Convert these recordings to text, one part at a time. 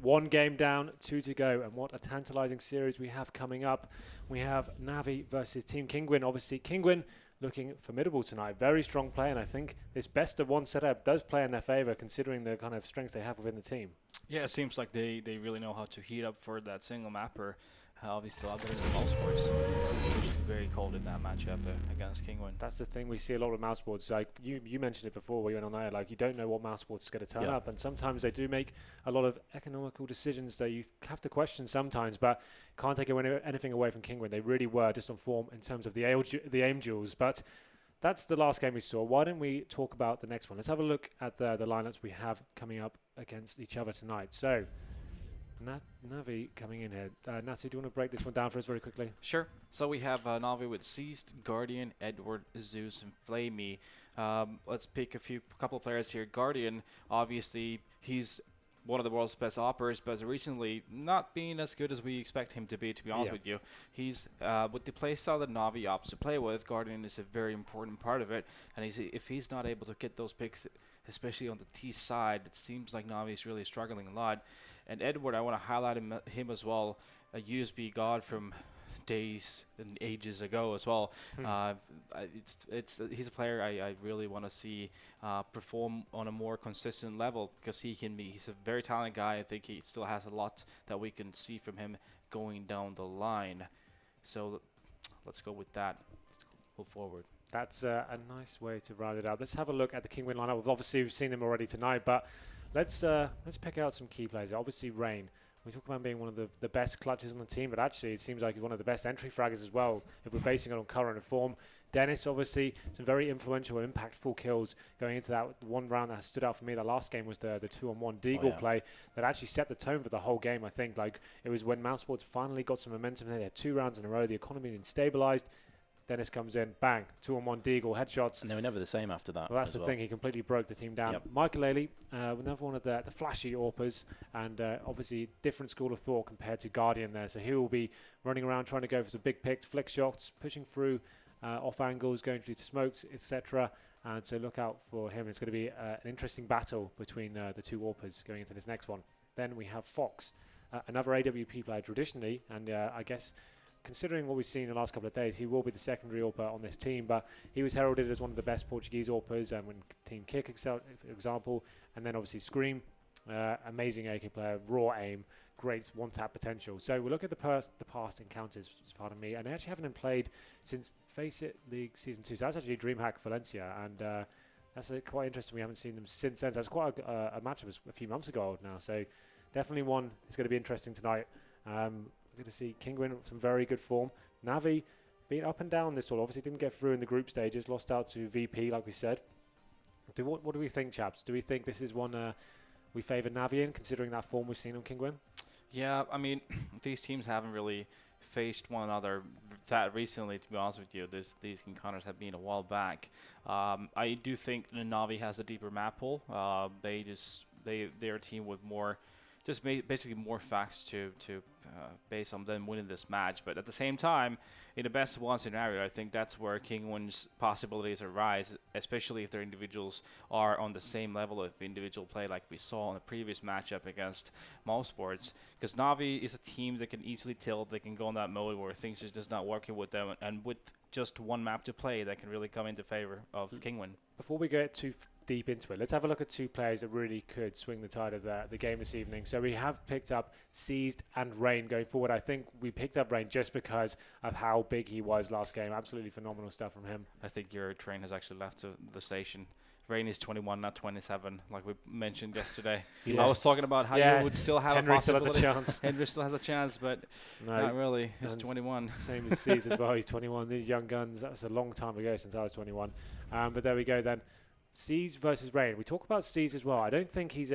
One game down, 2 to go, and what a tantalizing series we have coming up. We have Navi versus Team Kinguin. Obviously, Kinguin looking formidable tonight. Very strong play, and I think this best of one setup does play in their favor, considering the kind of strengths they have within the team. Yeah, it seems like they really know how to heat up for that single mapper. Obviously, a lot better than mouse sports. Very cold in that matchup against Kinguin. That's the thing we see a lot of mouse sports. Like you mentioned it before, we went on there. Like you don't know what mouse sports is going to turn up, and sometimes they do make a lot of economical decisions that you have to question sometimes. But can't take anything away from Kinguin. They really were just on form in terms of the aim duels. But that's the last game we saw. Why don't we talk about the next one? Let's have a look at the lineups we have coming up against each other tonight. So. Navi coming in here. Natu, do you want to break this one down for us very quickly? Sure. So we have Navi with Seized, Guardian, Edward, Zeus, and Flamey. Let's pick a couple of players here. Guardian, obviously, he's one of the world's best operators, but recently not being as good as we expect him to be honest with you. He's with the playstyle that Navi opts to play with, Guardian is a very important part of it, and if he's not able to get those picks, especially on the T side, it seems like Navi is really struggling a lot. And Edward, I want to highlight him as well, a USB god from days and ages ago as well. He's a player I really want to see perform on a more consistent level, because he's a very talented guy. I think he still has a lot that we can see from him going down the line. So let's go with that. Let's move forward. That's a nice way to round it out. Let's have a look at the Kinguin lineup. Obviously, we've seen them already tonight, but let's pick out some key players. Obviously, Rain. We talk about being one of the best clutches on the team, but actually it seems like he's one of the best entry fraggers as well, if we're basing it on current form. Dennis, obviously, some very influential, impactful kills going into that one round that stood out for me. The last game was the 2-on-1 Deagle play that actually set the tone for the whole game, I think. Like, it was when Mouse Sports finally got some momentum. They had 2 rounds in a row. The economy had been stabilized. Dennis comes in, bang, 2-on-1 Deagle, headshots. And they were never the same after that. Well, that's the thing. He completely broke the team down. Michael another one of the flashy AWPers, and obviously different school of thought compared to Guardian there. So he will be running around trying to go for some big picks, flick shots, pushing through off angles, going through to smokes, etc. And so look out for him. It's going to be an interesting battle between the 2 AWPers going into this next one. Then we have Fox, another AWP player traditionally, and I guess considering what we've seen in the last couple of days, he will be the secondary AWPer on this team, but he was heralded as one of the best Portuguese AWPers, and when Team Kick, for example, and then obviously Scream, amazing AK player, raw aim, great one-tap potential. So we'll look at the past encounters, pardon me, and they actually haven't been played since Face It League Season 2, so that's actually DreamHack Valencia, and that's quite interesting. We haven't seen them since then. That's quite a match that was a few months ago now, so definitely one that's going to be interesting tonight. We're going to see Kinguin with some very good form. Navi being up and down this tour. Obviously didn't get through in the group stages. Lost out to VP, like we said. What do we think, chaps? Do we think this is one we favour Navi in, considering that form we've seen on Kinguin? Yeah, I mean, these teams haven't really faced one another that recently, to be honest with you. These encounters have been a while back. I do think Navi has a deeper map pool. They're a team with more... just basically more facts to base on them winning this match. But at the same time, in the best of one scenario, I think that's where Kinguin's possibilities arise, especially if their individuals are on the same level of individual play like we saw in the previous matchup against Mouse Sports. Because Navi is a team that can easily tilt. They can go in that mode where things are just not working with them. And with just one map to play, that can really come into favor of Kinguin. Before we get too deep into it, let's have a look at 2 players that really could swing the tide of the game this evening. So we have picked up Seized and Rain going forward. I think we picked up Rain just because of how big he was last game. Absolutely phenomenal stuff from him. I think your train has actually left the station. Rain is 21, not 27, like we mentioned yesterday. Yes. I was talking about how you would still have Henry a still possibility. has a chance. Henry still has a chance, but not really. He's 21. Same as Seized as well. He's 21. These young guns, that was a long time ago since I was 21. But there we go then. Seized versus Rain. We talk about Seized as well. I don't think he's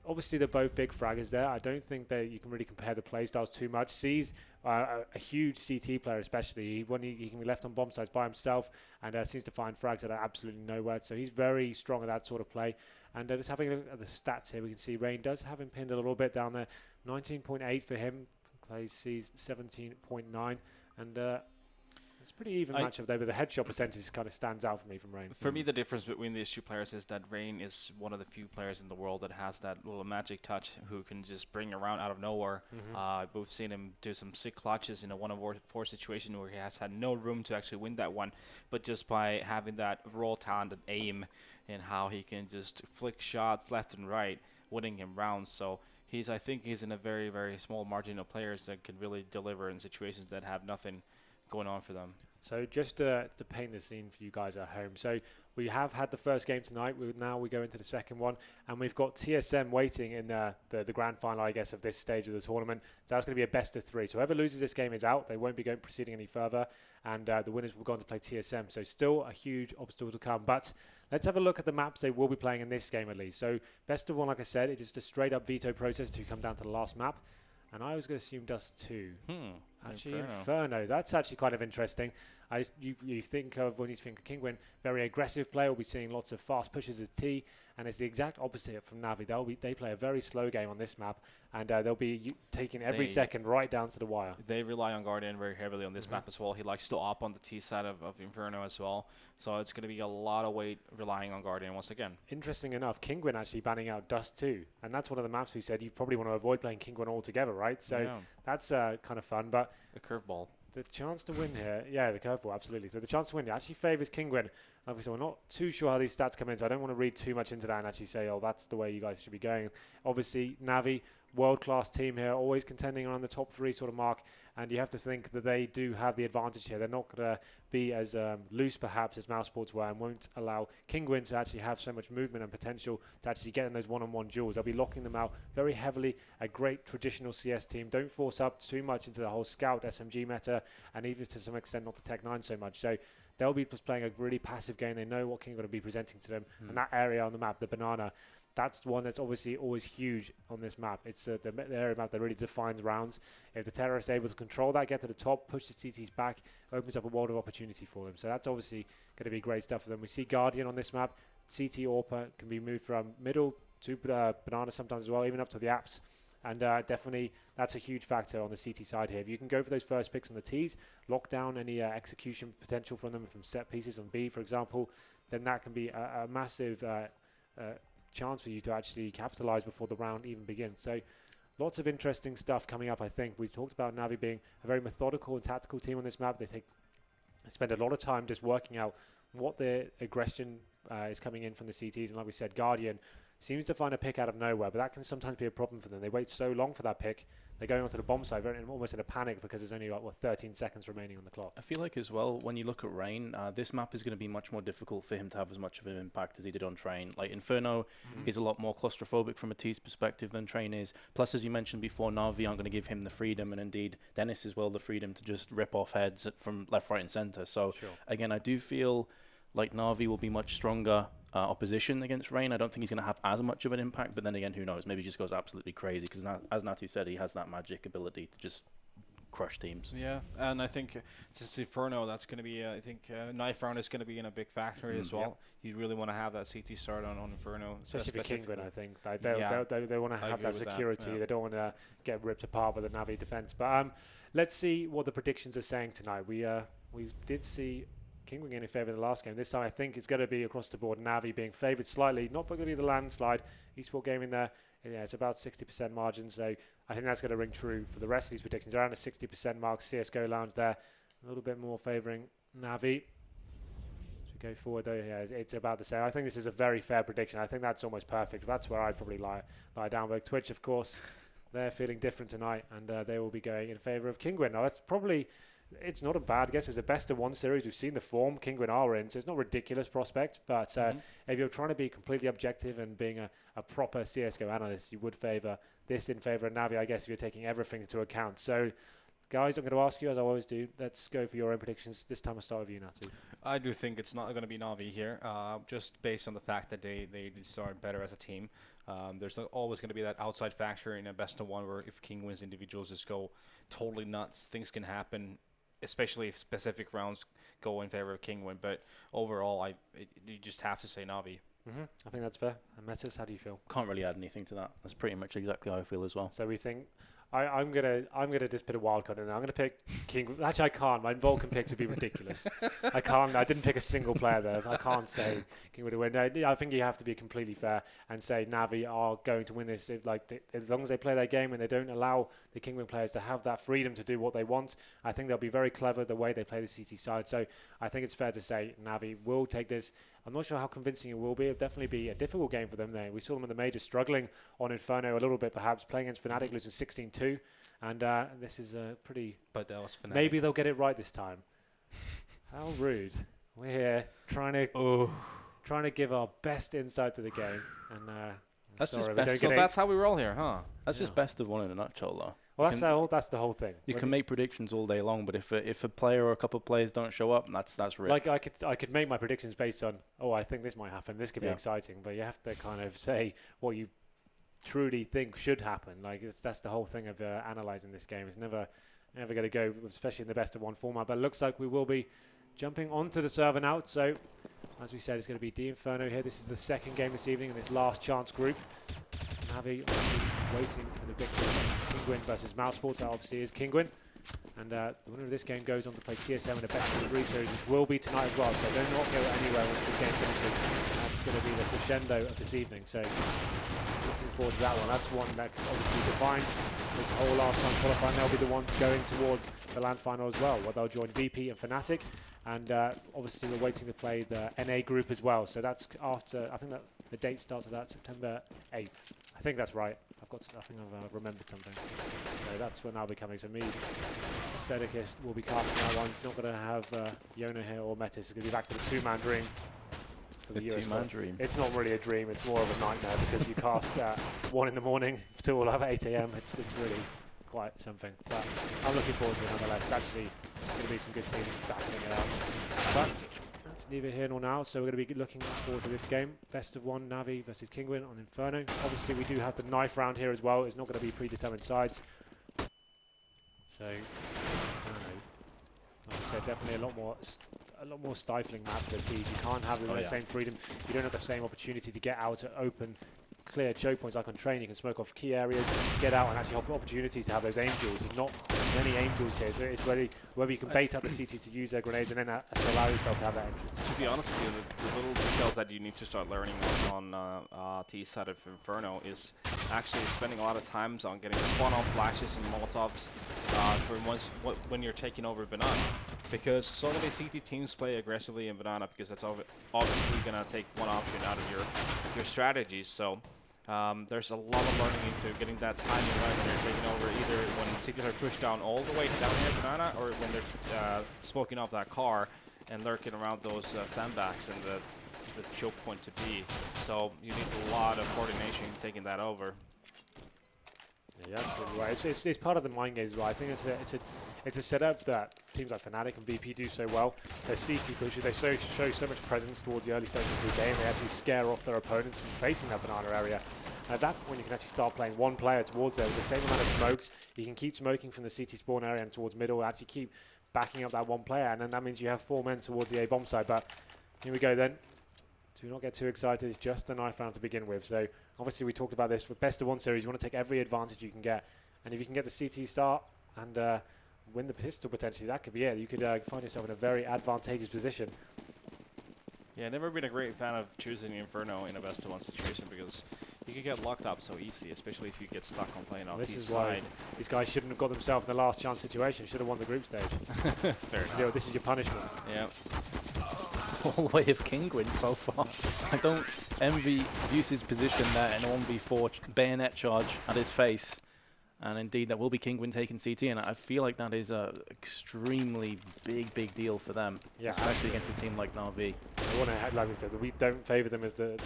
obviously they're both big fraggers there. I don't think that you can really compare the play styles too much. Seized a huge CT player, especially when he can be left on bomb sites by himself and seems to find frags that are absolutely nowhere. So he's very strong at that sort of play. And just having a look at the stats here, we can see Rain does have him pinned a little bit down there. 19.8 for him. Plays Seized 17.9. And let's It's a pretty even matchup though, but the headshot percentage kind of stands out for me from Rain. For me, the difference between these two players is that Rain is one of the few players in the world that has that little magic touch who can just bring around out of nowhere. We've seen him do some sick clutches in a 1-on-4 situation where he has had no room to actually win that one, but just by having that raw talent and aim and how he can just flick shots left and right, winning him rounds. So I think he's in a very, very small margin of players that can really deliver in situations that have nothing going on for them. So just to paint the scene for you guys at home. So we have had the first game tonight. Now we go into the second one, and we've got TSM waiting in the grand final, I guess, of this stage of the tournament. So that's going to be a best of 3. So whoever loses this game is out. They won't be proceeding any further, and the winners will go on to play TSM. So still a huge obstacle to come. But let's have a look at the maps they will be playing in this game at least. So best of 1, like I said, it is just a straight up veto process to come down to the last map. And I was going to assume Dust 2. Actually, Inferno. That's actually kind of interesting. You think of, when you think of Kinguin, very aggressive player. We'll be seeing lots of fast pushes at T, and it's the exact opposite from Navi. They play a very slow game on this map, and they'll be taking every second right down to the wire. They rely on Guardian very heavily on this map as well. He likes to op on the T side of Inferno as well. So it's going to be a lot of weight relying on Guardian once again. Interesting enough, Kinguin actually banning out Dust 2, and that's one of the maps we said you probably want to avoid playing Kinguin altogether, right? So that's kind of fun, but the curveball. The chance to win here, the curveball, absolutely. So the chance to win actually favours Kinguin. Like we said, we're not too sure how these stats come in, so I don't want to read too much into that and actually say, oh, that's the way you guys should be going. Obviously, Navi, world-class team here, always contending around the top 3 sort of mark, and you have to think that they do have the advantage here. They're not going to be as loose, perhaps, as Mousesports were, and won't allow Kinguin to actually have so much movement and potential to actually get in those one-on-one duels. They'll be locking them out very heavily. A great traditional CS team. Don't force up too much into the whole Scout SMG meta, and even to some extent not the Tech 9 so much. So they'll be just playing a really passive game. They know what Kinguin will be presenting to them, and that area on the map, the banana, that's the one that's obviously always huge on this map. It's the area map that really defines rounds. If the terrorist is able to control that, get to the top, push the CTs back, opens up a world of opportunity for them. So that's obviously going to be great stuff for them. We see Guardian on this map. CT AWPer can be moved from middle to banana sometimes as well, even up to the apps. And definitely that's a huge factor on the CT side here. If you can go for those first picks on the Ts, lock down any execution potential from them from set pieces on B, for example, then that can be a massive chance for you to actually capitalize before the round even begins. So lots of interesting stuff coming up, I think. We talked about Navi being a very methodical and tactical team on this map. They spend a lot of time just working out what their aggression is coming in from the CTs. And like we said, Guardian seems to find a pick out of nowhere, but that can sometimes be a problem for them. They wait so long for that pick. They're going onto the bomb side almost in a panic because there's only 13 seconds remaining on the clock. I feel like as well, when you look at Rain, this map is going to be much more difficult for him to have as much of an impact as he did on Train. Like Inferno is a lot more claustrophobic from a T's perspective than Train is. Plus, as you mentioned before, Navi aren't going to give him the freedom, and indeed Dennis as well, the freedom to just rip off heads from left, right and centre. So again, I do feel like Navi will be much stronger opposition against Rain. I don't think he's going to have as much of an impact, but then again, who knows? Maybe he just goes absolutely crazy because, as Natus said, he has that magic ability to just crush teams. Yeah, and I think since Inferno, that's going to be, I think, knife round is going to be in a big factor as well. You really want to have that CT start on Inferno. Especially for Kinguin, I think. Like they want to have that security. They don't want to get ripped apart by the Navi defense. But let's see what the predictions are saying tonight. We did see Kinguin in favour in the last game. This time I think it's going to be across the board. Navi being favoured slightly, not going to be the landslide. Esport Gaming there, it's about 60% margin, so I think that's going to ring true for the rest of these predictions. Around a 60% mark. CSGO Lounge there, a little bit more favouring Navi. As we go forward though, it's about the same. I think this is a very fair prediction. I think that's almost perfect. That's where I'd probably lie down. But Twitch, of course, they're feeling different tonight, and they will be going in favour of Kinguin. Now that's probably... It's not a bad guess. It's a best of 1 series. We've seen the form Kinguin are in, so it's not a ridiculous prospect. But if you're trying to be completely objective and being a proper CSGO analyst, you would favour this in favour of Navi, I guess, if you're taking everything into account. So, guys, I'm going to ask you, as I always do, let's go for your own predictions. This time I'll start with you, Natu. I do think it's not going to be Navi here, just based on the fact that they start better as a team. There's always going to be that outside factor in a best of 1 where if Kinguin's individuals just go totally nuts, things can happen, especially if specific rounds go in favor of Kinguin. But overall, you just have to say Navi. I think that's fair. And Metis, how do you feel? Can't really add anything to that. That's pretty much exactly how I feel as well. So we think I'm gonna just put a wild card in there. I'm gonna pick King. Actually, I can't. My Vulcan picks would be ridiculous. I can't. I didn't pick a single player there. I can't say King would win. I think you have to be completely fair and say Navi are going to win this. As long as they play their game and they don't allow the Kinguin players to have that freedom to do what they want, I think they'll be very clever the way they play the CT side. So I think it's fair to say Navi will take this. I'm not sure how convincing it will be. It'll definitely be a difficult game for them there. We saw them in the major struggling on Inferno a little bit, perhaps playing against Fnatic, losing 16-2. And this is a pretty... But that was Fnatic. Maybe they'll get it right this time. How rude. We're here trying to give our best insight to the game. And that's sorry, just best. So that's how we roll here, huh? That's just best of one in a nutshell, though. Well, that's the whole thing. You can make predictions all day long, but if a player or a couple of players don't show up, that's real. Like I could make my predictions based on, I think this might happen. This could be exciting, but you have to kind of say what you truly think should happen. Like that's the whole thing of analyzing this game. It's never going to go, especially in the best of one format. But it looks like we will be jumping onto the server now. So as we said, it's going to be the Inferno here. This is the second game this evening in this last chance group. Navi waiting for the victory. Kinguin versus Mousesports. That obviously is Kinguin. And the winner of this game goes on to play TSM in the best of 3 series, which will be tonight as well. So do not go anywhere once the game finishes. That's going to be the crescendo of this evening. So looking forward to that one. That's one that obviously defines this whole last time qualifying. They'll be the ones going towards the LAN final as well, where they'll join VP and Fnatic. And obviously we're waiting to play the NA group as well. So that's after, I think that the date starts at that September 8th. I think that's right. I think I've remembered something. So that's when I'll be coming. So me, Sedicist, will be casting that one. It's not going to have Yona here or Metis. It's going to be back to the two-man dream. The two-man dream. It's not really a dream. It's more of a nightmare because you cast at 1 in the morning till 8 a.m. It's really quite something. But I'm looking forward to it nonetheless. It's actually going to be some good teams battling it out. But that's neither here nor now. So we're going to be looking forward to this game. Best of 1, Navi versus Kinguin on Inferno. Obviously, we do have the knife round here as well. It's not going to be predetermined sides. So, like I said, definitely a lot more stifling map for the teams. You can't have the same freedom. You don't have the same opportunity to get out to open, clear choke points like on train. You can smoke off key areas, get out and actually have opportunities to have those aim duels. There's not many aim duels here, so it's really whether you can bait up the CTs to use their grenades and then to allow yourself to have that entrance. To be honest with you, the little details that you need to start learning on T side of Inferno is actually spending a lot of time on getting spawn-on flashes and molotovs when you're taking over Banana. Because so many CT teams play aggressively in Banana because that's obviously going to take one option out of your strategies. So there's a lot of learning into getting that timing right when you're taking over, either when CTs are pushed down all the way down here Banana, or when they're smoking off that car and lurking around those sandbags and the choke point to be. So you need a lot of coordination taking that over. Yeah, absolutely right. It's part of the mind games as well. I think it's a setup that teams like Fnatic and VP do so well. Their CT pushes, they show so much presence towards the early stages of the game. They actually scare off their opponents from facing that Banana area. And at that point, you can actually start playing one player towards there with the same amount of smokes. You can keep smoking from the CT spawn area and towards middle, actually keep backing up that one player. And then that means you have 4 men towards the A bomb side. But here we go then. Do not get too excited. It's just a knife round to begin with. So obviously we talked about this for best of 1 series. You want to take every advantage you can get. And if you can get the CT start and win the pistol potentially, that could be it. You could find yourself in a very advantageous position. Yeah, never been a great fan of choosing Inferno in a best of 1 situation because you can get locked up so easy, especially if you get stuck on playing off this is side. Why these guys shouldn't have got themselves in the last chance situation. Should have won the group stage. This is your punishment. Yeah. All the way of Kinguin so far. I don't envy Zeus's position there in a 1v4 bayonet charge at his face. And indeed, that will be Kinguin taking CT, and I feel like that is a extremely big deal for them, especially against a team like Na'Vi. We don't favour them as the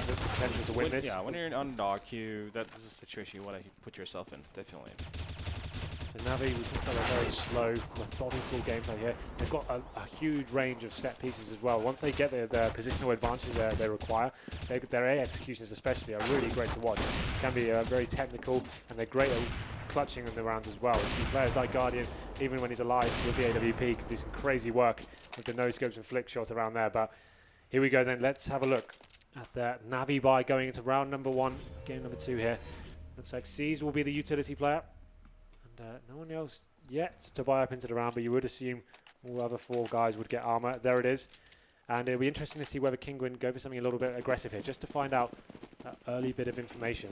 potential to win this. Yeah, when you're an underdog, that is a situation you want to put yourself in, definitely. So Navi, we've got a very slow, methodical gameplay here. They've got a huge range of set pieces as well. Once they get their positional advantages they require, their A executions especially are really great to watch. Can be very technical, and they're great at clutching in the rounds as well. See players like Guardian, even when he's alive with the AWP, can do some crazy work with the no-scopes and flick shots around there. But here we go then. Let's have a look at the Navi buy going into round number 1, game number 2 here. Looks like Seas will be the utility player. And no one else yet to buy up into the round, but you would assume all other 4 guys would get armor. There it is. And it'll be interesting to see whether Kinguin go for something a little bit aggressive here, just to find out that early bit of information.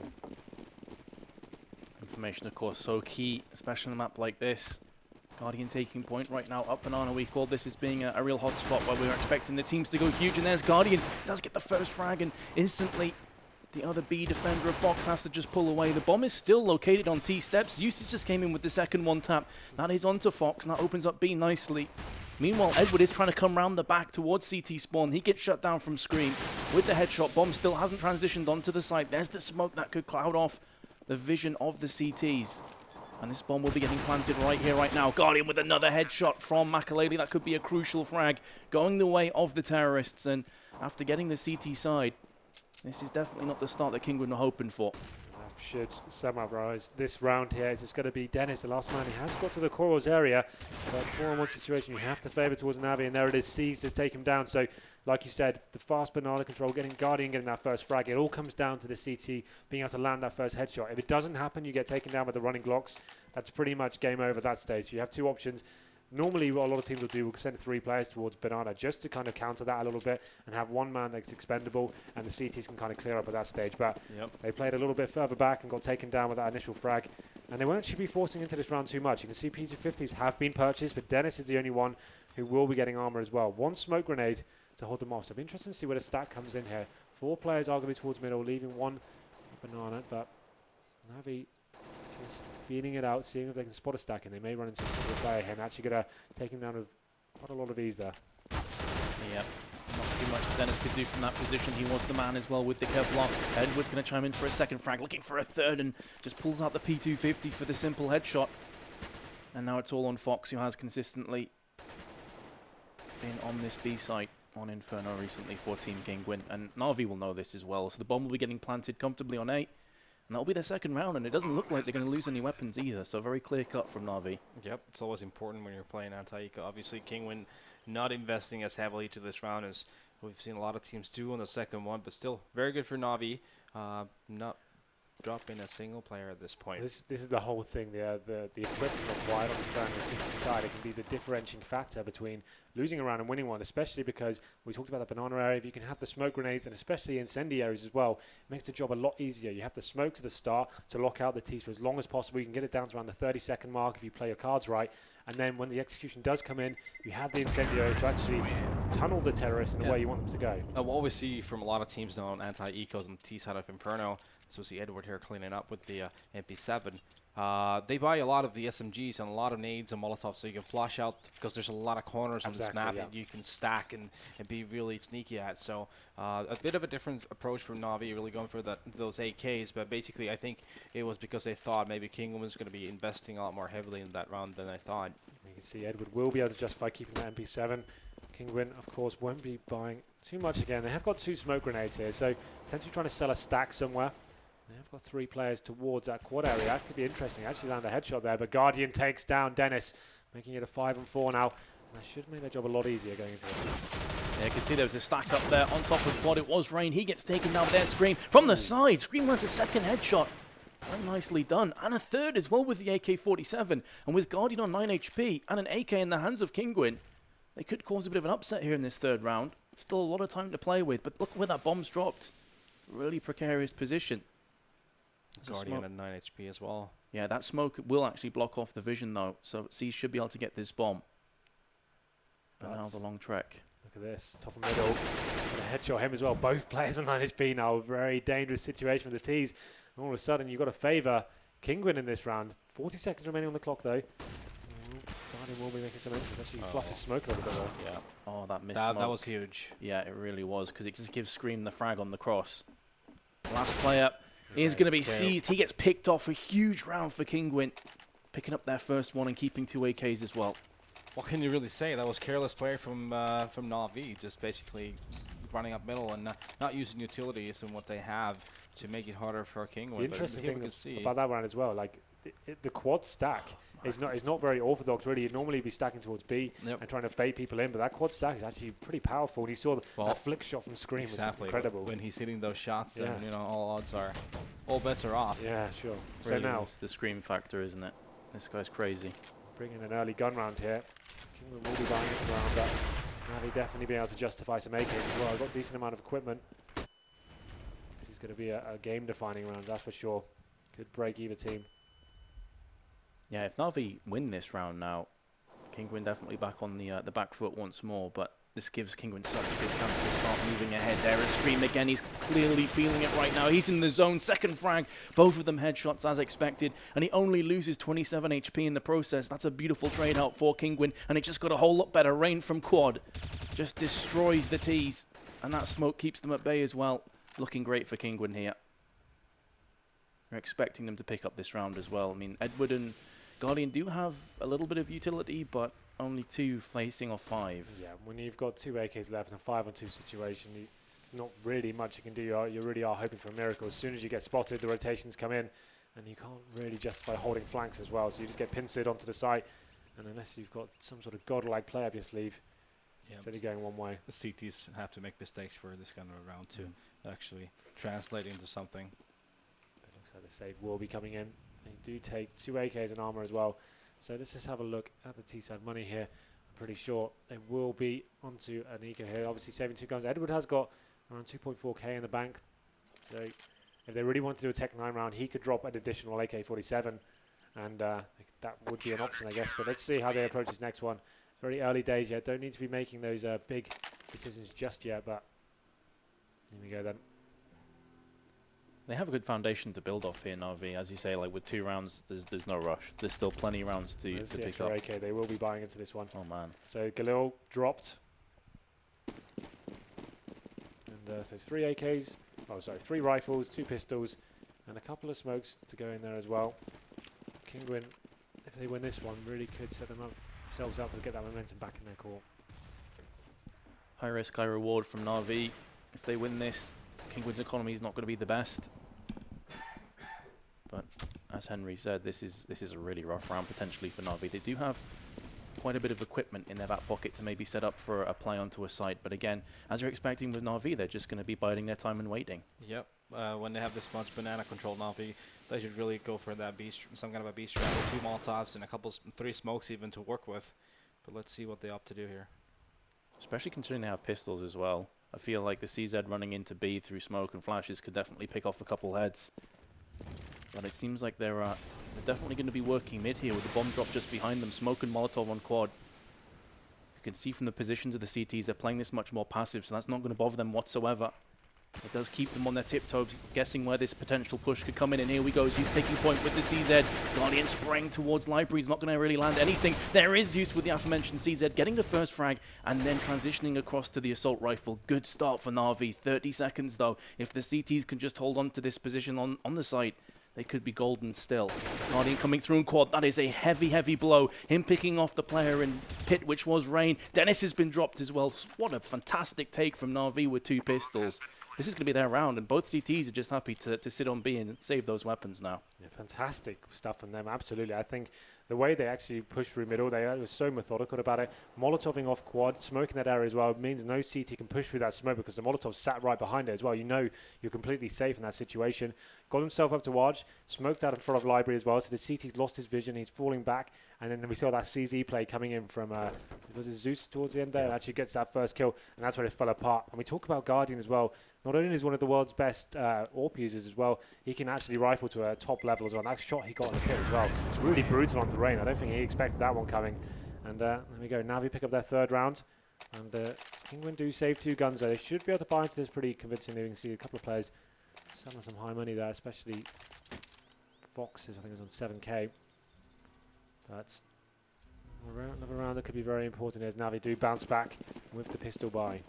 Information, of course, so key, especially on a map like this. Guardian taking point right now up Banana. We called this as being a real hot spot where we were expecting the teams to go huge, and there's Guardian. Does get the first frag, and instantly the other B defender of Fox has to just pull away. The bomb is still located on T steps. Usage just came in with the second one tap. That is onto Fox, and that opens up B nicely. Meanwhile, Edward is trying to come round the back towards CT spawn. He gets shut down from Scream with the headshot. Bomb still hasn't transitioned onto the site. There's the smoke that could cloud off the vision of the CTs. And this bomb will be getting planted right here, right now. Guardian with another headshot from Makaleli. That could be a crucial frag going the way of the terrorists. And after getting the CT side, this is definitely not the start that Kinguin were hoping for. That should summarize this round here. It's going to be Dennis, the last man. He has got to the corals area, but 4-on-1 situation, you have to favour towards Navi, and there it is. Seized to take him down. So, like you said, the fast banana control, getting Guardian, getting that first frag. It all comes down to the CT being able to land that first headshot. If it doesn't happen, you get taken down with the running Glocks. That's pretty much game over at that stage. You have 2 options. Normally, what a lot of teams will do will send 3 players towards Banana just to kind of counter that a little bit and have 1 man that's expendable, and the CTs can kind of clear up at that stage. But they played a little bit further back and got taken down with that initial frag. And they won't actually be forcing into this round too much. You can see P250s have been purchased, but Dennis is the only one who will be getting armor as well. 1 smoke grenade to hold them off. So it'll be interesting to see where the stack comes in here. 4 players are going to be towards middle, leaving 1 Banana, but Navi just feeling it out, seeing if they can spot a stack, and they may run into a single player here and actually going to take him down with quite a lot of ease there. Yep. Not too much Dennis could do from that position. He was the man as well with the Kevlar. Edward's going to chime in for a second frag, looking for a third, and just pulls out the P250 for the simple headshot. And now it's all on Fox, who has consistently been on this B site on Inferno recently for Team Kinguin. And Navi will know this as well, so the bomb will be getting planted comfortably on A. And that'll be their second round, and it doesn't look like they're going to lose any weapons either, so very clear cut from Navi. Yep, it's always important when you're playing anti-eco. Obviously, Kinguin not investing as heavily to this round as we've seen a lot of teams do on the second one, but still very good for Navi. Not dropping a single player at this point. This is the whole thing. The equipment required on the Inferno City side, it can be the differentiating factor between losing a round and winning one, especially because we talked about the banana area. If you can have the smoke grenades and especially incendiaries as well, it makes the job a lot easier. You have the smoke to the start to lock out the T for as long as possible. You can get it down to around the 30-second mark if you play your cards right. And then when the execution does come in, you have the incendiaries to actually tunnel the terrorists in the way you want them to go. What we see from a lot of teams now on anti-ecos on the T side of Inferno, so we see Edward here cleaning up with the MP7. They buy a lot of the SMGs and a lot of nades and Molotovs so you can flush out, because there's a lot of corners on this map that you can stack and be really sneaky at. So a bit of a different approach from Navi, really going for those AKs, but basically I think it was because they thought maybe Kinguin was going to be investing a lot more heavily in that round than I thought. You can see Edward will be able to justify keeping that MP7. Kinguin, of course, won't be buying too much again. They have got 2 smoke grenades here, so potentially trying to sell a stack somewhere. They have got 3 players towards that quad area. That could be interesting. Actually land a headshot there, but Guardian takes down Dennis, making it a 5-4 now. And that should make their job a lot easier going into this. Yeah, you can see there was a stack up there on top of quad. It was Rain. He gets taken down there. Scream from the side. Scream runs a second headshot. Very nicely done. And a third as well with the AK-47. And with Guardian on 9 HP and an AK in the hands of Kinguin, they could cause a bit of an upset here in this third round. Still a lot of time to play with, but look where that bomb's dropped. Really precarious position. Guardian at 9 HP as well. Yeah, that smoke will actually block off the vision though, so C should be able to get this bomb. But now the long trek. Look at this, top and middle. And a headshot him as well. Both players on 9 HP now. Very dangerous situation with the T's. And all of a sudden, you've got to favour Kinguin in this round. 40 seconds remaining on the clock though. Guardian will be making some entries. Actually, fluff his smoke a little bit there. Yeah. Oh, that missed smoke. That was huge. Yeah, it really was, because it just gives Scream the frag on the cross. Last player is going to be seized. He gets picked off. A huge round for Kinguin, picking up their first one and keeping 2 AKs as well. What can you really say? That was careless play from Navi, just basically running up middle and not using utilities and what they have to make it harder for Kinguin. The interesting thing about that round as well, like the quad stack is not very orthodox really. You'd normally be stacking towards B and trying to bait people in, but that quad stack is actually pretty powerful. And you saw that flick shot from Scream was incredible. When he's hitting those shots, then you know all bets are off. Yeah, sure. Really so now the Scream factor, isn't it? This guy's crazy. Bringing an early gun round here. Kinguin will be buying into the round, but Navi definitely be able to justify some AKs as well. I've got a decent amount of equipment. This is going to be a game-defining round, that's for sure. Could break either team. Yeah, if Navi win this round now, Kinguin definitely back on the back foot once more, but this gives Kinguin such a good chance to start moving ahead. There is Scream again. He's clearly feeling it right now. He's in the zone. Second frag. Both of them headshots as expected. And he only loses 27 HP in the process. That's a beautiful trade out for Kinguin. And it just got a whole lot better. Rain from quad just destroys the T's. And that smoke keeps them at bay as well. Looking great for Kinguin here. We're expecting them to pick up this round as well. I mean, Edward and Guardian do have a little bit of utility, but only 2 facing off 5. Yeah, when you've got 2 AKs left in a 5-on-2 situation, it's not really much you can do. You really are hoping for a miracle. As soon as you get spotted, the rotations come in, and you can't really justify holding flanks as well. So you just get pincered onto the site, and unless you've got some sort of godlike play up your sleeve, it's only going one way. The CTs have to make mistakes for this kind of a round to actually translate into something. It looks like the save will be coming in. They do take 2 AKs and armor as well. So let's just have a look at the T-side money here. I'm pretty sure they will be onto an eco here. Obviously saving 2 guns. Edward has got around 2.4k in the bank. So if they really want to do a Tech 9 round, he could drop an additional AK-47. And that would be an option, I guess. But let's see how they approach this next one. Very early days yet. Don't need to be making those big decisions just yet. But here we go then. They have a good foundation to build off here, Navi. As you say, like with 2 rounds, there's no rush. There's still plenty of rounds to pick up. AK. They will be buying into this one. Oh man. So Galil dropped. And so 3 AKs. Oh, sorry, 3 rifles, 2 pistols, and a couple of smokes to go in there as well. Kinguin, if they win this one, really could set themselves up to get that momentum back in their court. High risk, high reward from Navi. If they win this, Kinguin's economy is not going to be the best. But as Henry said, this is a really rough round potentially for Navi. They do have quite a bit of equipment in their back pocket to maybe set up for a play onto a site. But again, as you're expecting with Navi, they're just going to be biding their time and waiting. Yep. When they have this much banana control Navi, they should really go for that some kind of a beast trap with 2 Molotovs and 3 smokes even to work with. But let's see what they opt to do here. Especially considering they have pistols as well. I feel like the CZ running into B through smoke and flashes could definitely pick off a couple heads. But it seems like they're definitely going to be working mid here with the bomb drop just behind them. Smoke and Molotov on quad. You can see from the positions of the CTs, they're playing this much more passive, so that's not going to bother them whatsoever. It does keep them on their tiptoes, guessing where this potential push could come in. And here we go, Zeus taking point with the CZ. Guardian spraying towards Library. He's not going to really land anything. There is Zeus with the aforementioned CZ, getting the first frag, and then transitioning across to the assault rifle. Good start for Na'Vi. 30 seconds, though. If the CTs can just hold on to this position on the site, they could be golden still. Guardian coming through in quad. That is a heavy, heavy blow. Him picking off the player in pit, which was Rain. Dennis has been dropped as well. What a fantastic take from Na'Vi with 2 pistols. This is going to be their round, and both CTs are just happy to sit on B and save those weapons now. Yeah, fantastic stuff from them, absolutely. I think the way they actually pushed through middle, they were so methodical about it. Molotoving off quad, smoking that area as well, means no CT can push through that smoke because the Molotov sat right behind it as well. You know you're completely safe in that situation. Got himself up to Waj, smoked out in front of Library as well, so the CT's lost his vision, he's falling back, and then we saw that CZ play coming in from, was it Zeus towards the end there? Actually gets that first kill, and that's where it fell apart. And we talk about Guardian as well. Not only is one of the world's best AWP users as well, he can actually rifle to a top level as well. That shot he got on the pit as well. It's really brutal onto Rain. I don't think he expected that one coming. And there we go. Navi pick up their 3rd round. And Kinguin do save 2 guns there. They should be able to buy into this pretty convincingly. You can see a couple of players selling some high money there, especially Foxes. I think it was on 7k. That's another round that could be very important as Navi do bounce back with the pistol buy.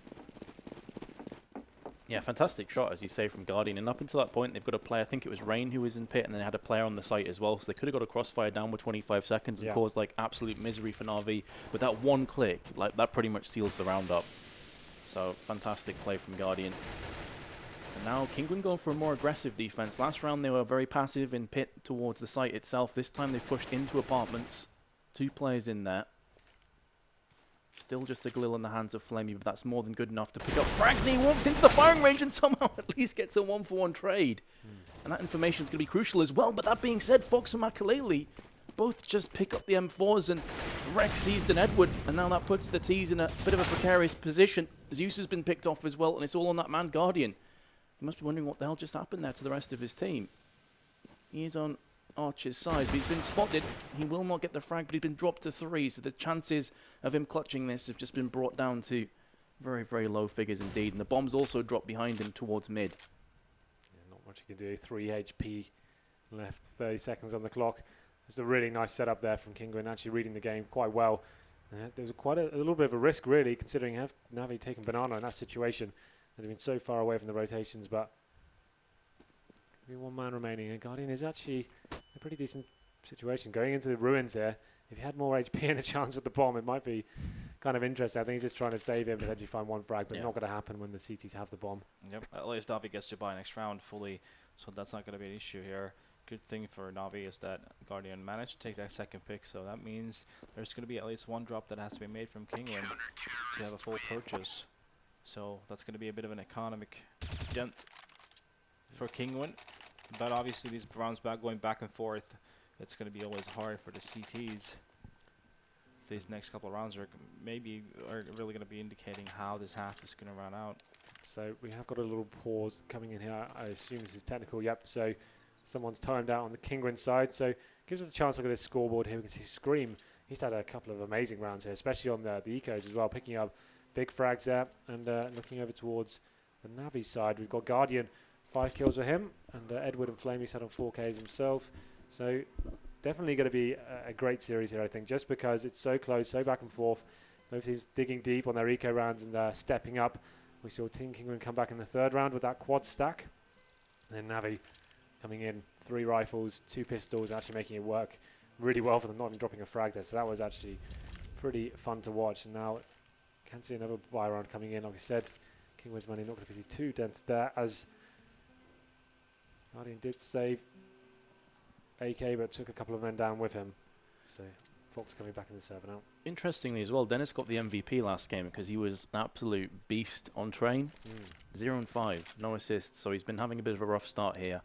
Yeah, fantastic shot, as you say, from Guardian. And up until that point, they've got a player, I think it was Rain who was in pit, and then they had a player on the site as well. So they could have got a crossfire down with 25 seconds and caused like absolute misery for Na'Vi. With that one click, like that pretty much seals the round up. So fantastic play from Guardian. And now Kinguin going for a more aggressive defense. Last round they were very passive in pit towards the site itself. This time they've pushed into apartments. 2 players in there. Still just a Galil in the hands of Flamey, but that's more than good enough to pick up frags. And he walks into the firing range and somehow at least gets a 1-for-1 trade. And that information is going to be crucial as well. But that being said, Fox and Makalele both just pick up the M4s and wreck Seized and Edward. And now that puts the T's in a bit of a precarious position. Zeus has been picked off as well, and it's all on that man Guardian. You must be wondering what the hell just happened there to the rest of his team. He is on Archer's side, but he's been spotted. He will not get the frag, but he's been dropped to 3, so the chances of him clutching this have just been brought down to very, very low figures indeed. And the bomb's also dropped behind him towards mid. Yeah, not much you can do. 3 HP left, 30 seconds on the clock. It's a really nice setup there from Kinguin, actually reading the game quite well. There was quite a little bit of a risk, really, considering have Navi taken Banana in that situation. They've been so far away from the rotations, but only 1 man remaining, and Guardian is actually a pretty decent situation. Going into the ruins here, if he had more HP and a chance with the bomb, it might be kind of interesting. I think he's just trying to save him, potentially find 1 frag, but not going to happen when the CTs have the bomb. Yep, at least Navi gets to buy next round fully, so that's not going to be an issue here. Good thing for Navi is that Guardian managed to take that 2nd pick, so that means there's going to be at least 1 drop that has to be made from Kinguin to have a full purchase. So that's going to be a bit of an economic dent for Kinguin. But obviously these rounds going back and forth, it's going to be always hard for the CTs. These next couple of rounds are really going to be indicating how this half is going to run out. So we have got a little pause coming in here. I assume this is technical. Yep. So someone's timed out on the Kinguin side. So gives us a chance to look at this scoreboard here. We can see Scream. He's had a couple of amazing rounds here, especially on the ecos as well, picking up big frags there. And looking over towards the Navi side, we've got Guardian, 5 kills for him, and Edward and Flamey sat on 4Ks himself. So definitely going to be a great series here, I think, just because it's so close, so back and forth. Both teams digging deep on their eco rounds and stepping up. We saw Team Kinguin come back in the 3rd round with that quad stack. And then Navi coming in, 3 rifles, 2 pistols, actually making it work really well for them, not even dropping a frag there. So that was actually pretty fun to watch. And now can see another buy round coming in. Like I said, Kinguin's money not going to be too dented there, as Guardian did save AK, but took a couple of men down with him. So Fox coming back in the server now. Interestingly as well, Dennis got the MVP last game because he was an absolute beast on train. 0 and 5, no assists. So he's been having a bit of a rough start here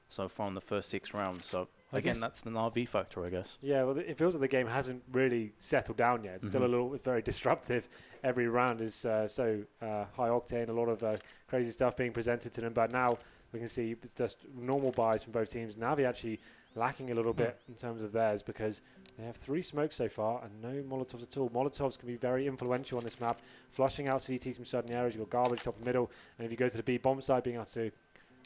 so far in the first 6 rounds. So again, that's the RV factor, I guess. Yeah, well, it feels like the game hasn't really settled down yet. It's still a little very disruptive. Every round is so high octane, a lot of crazy stuff being presented to them. But now we can see just normal buys from both teams. Navi actually lacking a little bit in terms of theirs because they have 3 smokes so far and no Molotovs at all. Molotovs can be very influential on this map, flushing out CTs from certain areas. You've got garbage top and middle, and if you go to the B bomb side, being able to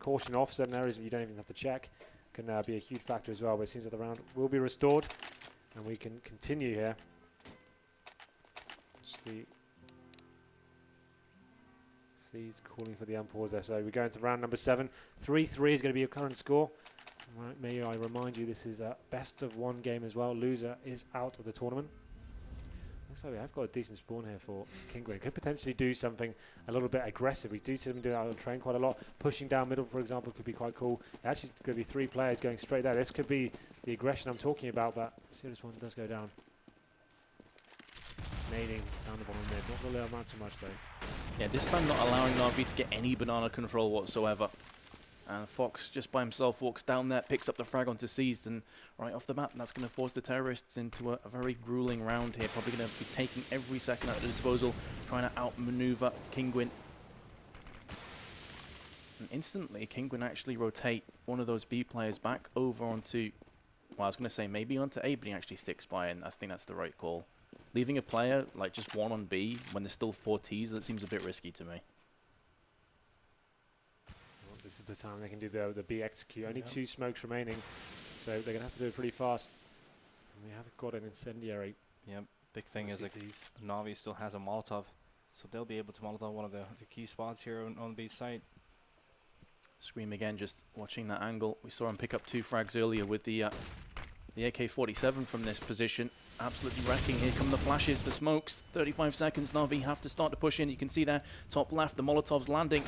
caution off certain areas that you don't even have to check can be a huge factor as well. But it seems like the round will be restored and we can continue here. See, he's calling for the unpause there. So we go into round number 7. 3-3 is going to be your current score. Right, may I remind you, this is a best of 1 game as well. Loser is out of the tournament. Looks like we have got a decent spawn here for Kinguin. Could potentially do something a little bit aggressive. We do see them do that on train quite a lot. Pushing down middle, for example, could be quite cool. Actually, it's going to be 3 players going straight there. This could be the aggression I'm talking about, but see, this one does go down. Nading down the bottom mid. Not going to let him out too much, though. Yeah, this time not allowing Navi to get any banana control whatsoever. And Fox just by himself walks down there, picks up the frag onto Seized, and right off the bat, that's going to force the terrorists into a very grueling round here. Probably going to be taking every second at their disposal, trying to outmaneuver Kinguin. And instantly, Kinguin actually rotate one of those B players back over onto, well, I was going to say maybe onto A, but he actually sticks by, and I think that's the right call. Leaving a player, like just 1 on B, when there's still 4 Ts, that seems a bit risky to me. This is the time they can do the B execute. Only 2 smokes remaining, so they're going to have to do it pretty fast. And we have got an incendiary. Yep, big thing is like Navi still has a Molotov, so they'll be able to Molotov one of the key spots here on B site. Scream again, just watching that angle. We saw him pick up 2 frags earlier with the The AK-47 from this position, absolutely wrecking. Here come the flashes, the smokes. 35 seconds, Na'Vi have to start to push in. You can see there, top left, the Molotovs landing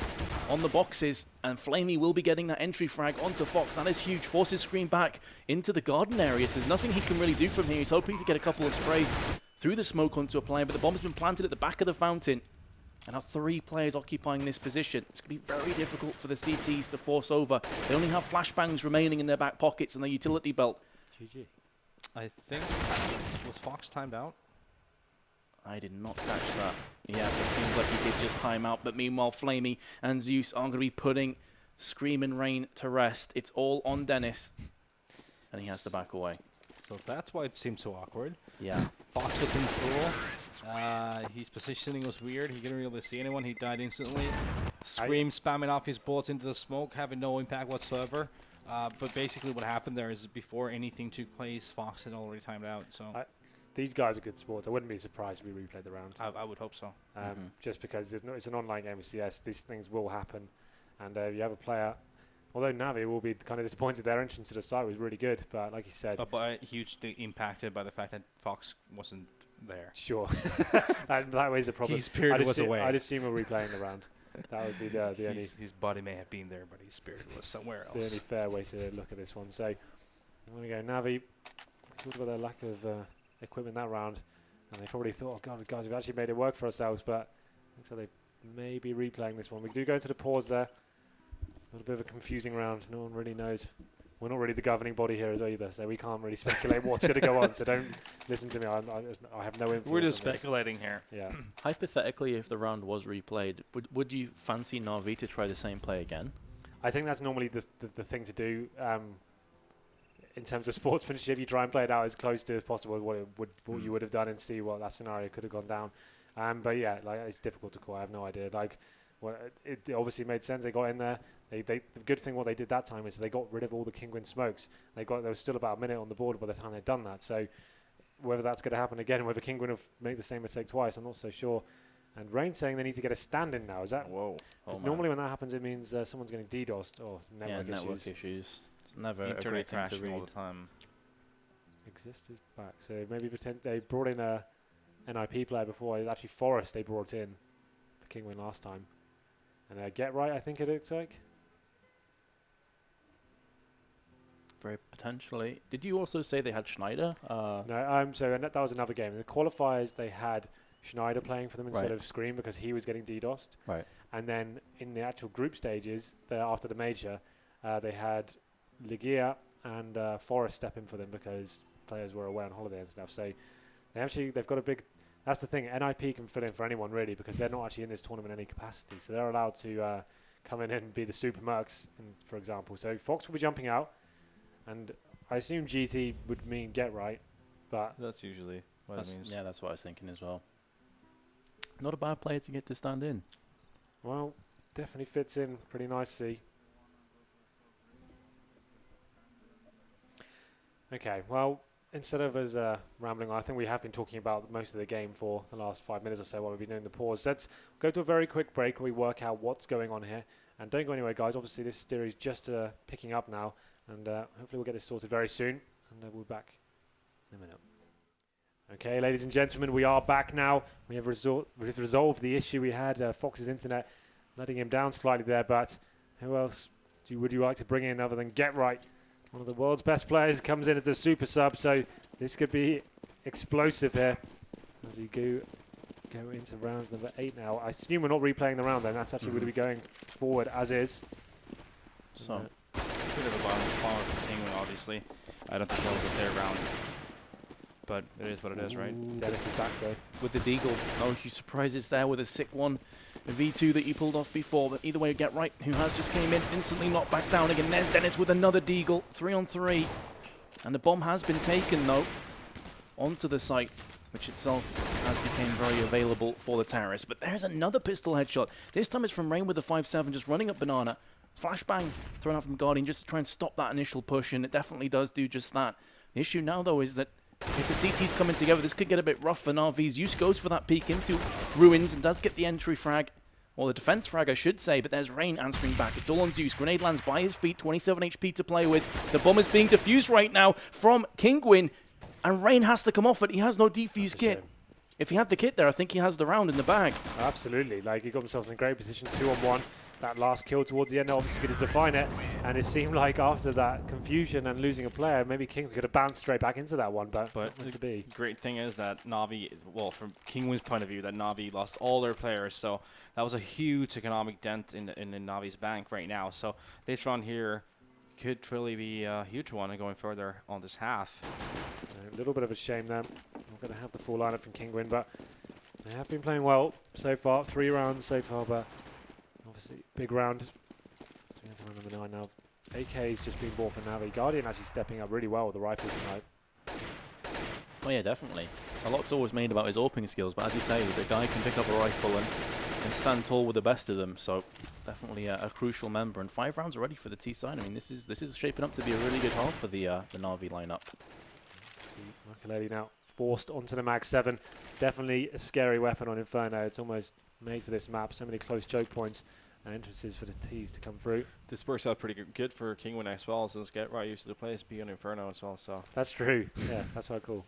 on the boxes, and Flamey will be getting that entry frag onto Fox. That is huge. Forces Scream back into the garden areas. There's nothing he can really do from here. He's hoping to get a couple of sprays through the smoke onto a player, but the bomb has been planted at the back of the fountain. And now 3 players occupying this position. It's going to be very difficult for the CTs to force over. They only have flashbangs remaining in their back pockets and their utility belt. GG. I think, was Fox timed out? I did not catch that. Yeah, it seems like he did just time out. But meanwhile, Flamey and Zeus are going to be putting Screaming Rain to rest. It's all on Dennis. And he has to back away. So that's why it seemed so awkward. Yeah. Fox was in pool. His positioning was weird. He didn't really see anyone. He died instantly. Scream spamming off his bullets into the smoke, having no impact whatsoever. But basically what happened there is before anything took place, Fox had already timed out. So these guys are good sports. I wouldn't be surprised if we replayed the round. I would hope so. Just because it's an online game with CS, these things will happen. And you have a player, although Navi will be kind of disappointed their entrance to the site was really good. But like you said... But hugely impacted by the fact that Fox wasn't there. Sure. that was a problem. His spirit was away. I'd assume we're replaying the round. That would be the only... His body may have been there, but his spirit was somewhere else. The only fair way to look at this one. So, I'm going to go Navi. Talked about their lack of equipment that round. And they probably thought, oh, God, guys, we've actually made it work for ourselves. But looks like they may be replaying this one. We do go to the pause there. A little bit of a confusing round. No one really knows. We're not really the governing body here as well either, so we can't really speculate what's going to go on. So don't listen to me. I have no influence. We're just speculating here. Yeah. Hypothetically, if the round was replayed, would you fancy Na'Vi to try the same play again? I think that's normally the thing to do. In terms of sportsmanship, you try and play it out as close to as possible as what you would have done and see what that scenario could have gone down. But yeah, like it's difficult to call. I have no idea. Like, it obviously made sense. They got in there. The good thing what they did that time is they got rid of all the Kinguin smokes. There was still about a minute on the board by the time they'd done that. So whether that's going to happen again, whether Kinguin have made the same mistake twice, I'm not so sure. And Rain's saying they need to get a stand in now. Is that? Whoa. Normally when that happens, it means someone's getting DDoSed or network issues. It's never a great thing to read. All the time. Exist is back. So maybe they brought in a NIP player before. It was actually Forest they brought in for Kinguin last time. And Get Right, I think it looks like. Very potentially. Did you also say they had Schneider? No, so that was another game. In the qualifiers, they had Schneider playing for them instead of Scream because he was getting DDoSed. Right. And then in the actual group stages, after the major, they had Ligia and Forest step in for them because players were away on holiday and stuff. So they've got a big... That's the thing. NIP can fill in for anyone, really, because they're not actually in this tournament in any capacity. So they're allowed to come in and be the super mercs, for example. So Fox will be jumping out. And I assume GT would mean Get Right, but... That's usually what it means. Yeah, that's what I was thinking as well. Not a bad player to get to stand in. Well, definitely fits in pretty nicely. Okay, well, instead of us rambling on, I think we have been talking about most of the game for the last 5 minutes or so while we've been doing the pause. Let's go to a very quick break where we work out what's going on here. And don't go anywhere, guys. Obviously, this series just picking up now. And hopefully we'll get this sorted very soon. And we'll be back in a minute. Okay, ladies and gentlemen, we are back now. We have resolved the issue we had. Fox's internet letting him down slightly there. But who else would you like to bring in other than Get Right? One of the world's best players comes in as a super sub. So this could be explosive here. As we go into round number 8 now. I assume we're not replaying the round then. That's actually going to be going forward as is. So... a bit of a bomb for Kinguin, obviously. I don't think that was a fair round. But it is what it is, right? Dennis is back though. With the Deagle. No huge surprises there with a sick one. A V2 that you pulled off before. But either way, Get Right, who has just came in, instantly knocked back down again. There's Dennis with another Deagle. 3-on-3. And the bomb has been taken, though, onto the site, which itself has become very available for the terrorists. But there's another pistol headshot. This time it's from Rain with the 5-7, just running up Banana. Flashbang thrown out from Guardian just to try and stop that initial push, and it definitely does do just that. The issue now, though, is that if the CT's coming together, this could get a bit rough for Na'Vi. Zeus goes for that peek into Ruins and does get the entry frag or the defense frag, I should say, but there's Rain answering back. It's all on Zeus. Grenade lands by his feet, 27 HP to play with. The bomb is being defused right now from Kinguin, and Rain has to come off it. He has no defuse kit. If he had the kit there, I think he has the round in the bag. Absolutely. Like, he got himself in a great position, 2-on-1. That last kill towards the end obviously going to define it, and it seemed like after that confusion and losing a player, maybe Kinguin could have bounced straight back into that one, but not to be. Great thing is that Na'Vi, well, from Kinguin's point of view, that Na'Vi lost all their players, so that was a huge economic dent in Na'Vi's bank right now. So this run here could really be a huge one going further on this half. A little bit of a shame there. Not going to have the full lineup from Kinguin, but they have been playing well so far. 3 rounds so far, but obviously big round. So we have round number 9 now. AK's just been bought for Navi. Guardian actually stepping up really well with the rifle tonight. Oh yeah, definitely. A lot's always made about his opening skills, but as you say, the guy can pick up a rifle and stand tall with the best of them. So definitely a crucial member. And 5 rounds already for the T side. I mean, this is shaping up to be a really good half for the Na'Vi lineup. See, Makaleli now forced onto the Mag 7. Definitely a scary weapon on Inferno. It's almost made for this map. So many close choke points and entrances for the T's to come through. This works out pretty good for Kinguin as well, so let's get right used to the place, be on Inferno as well. So that's true. Yeah, that's quite cool.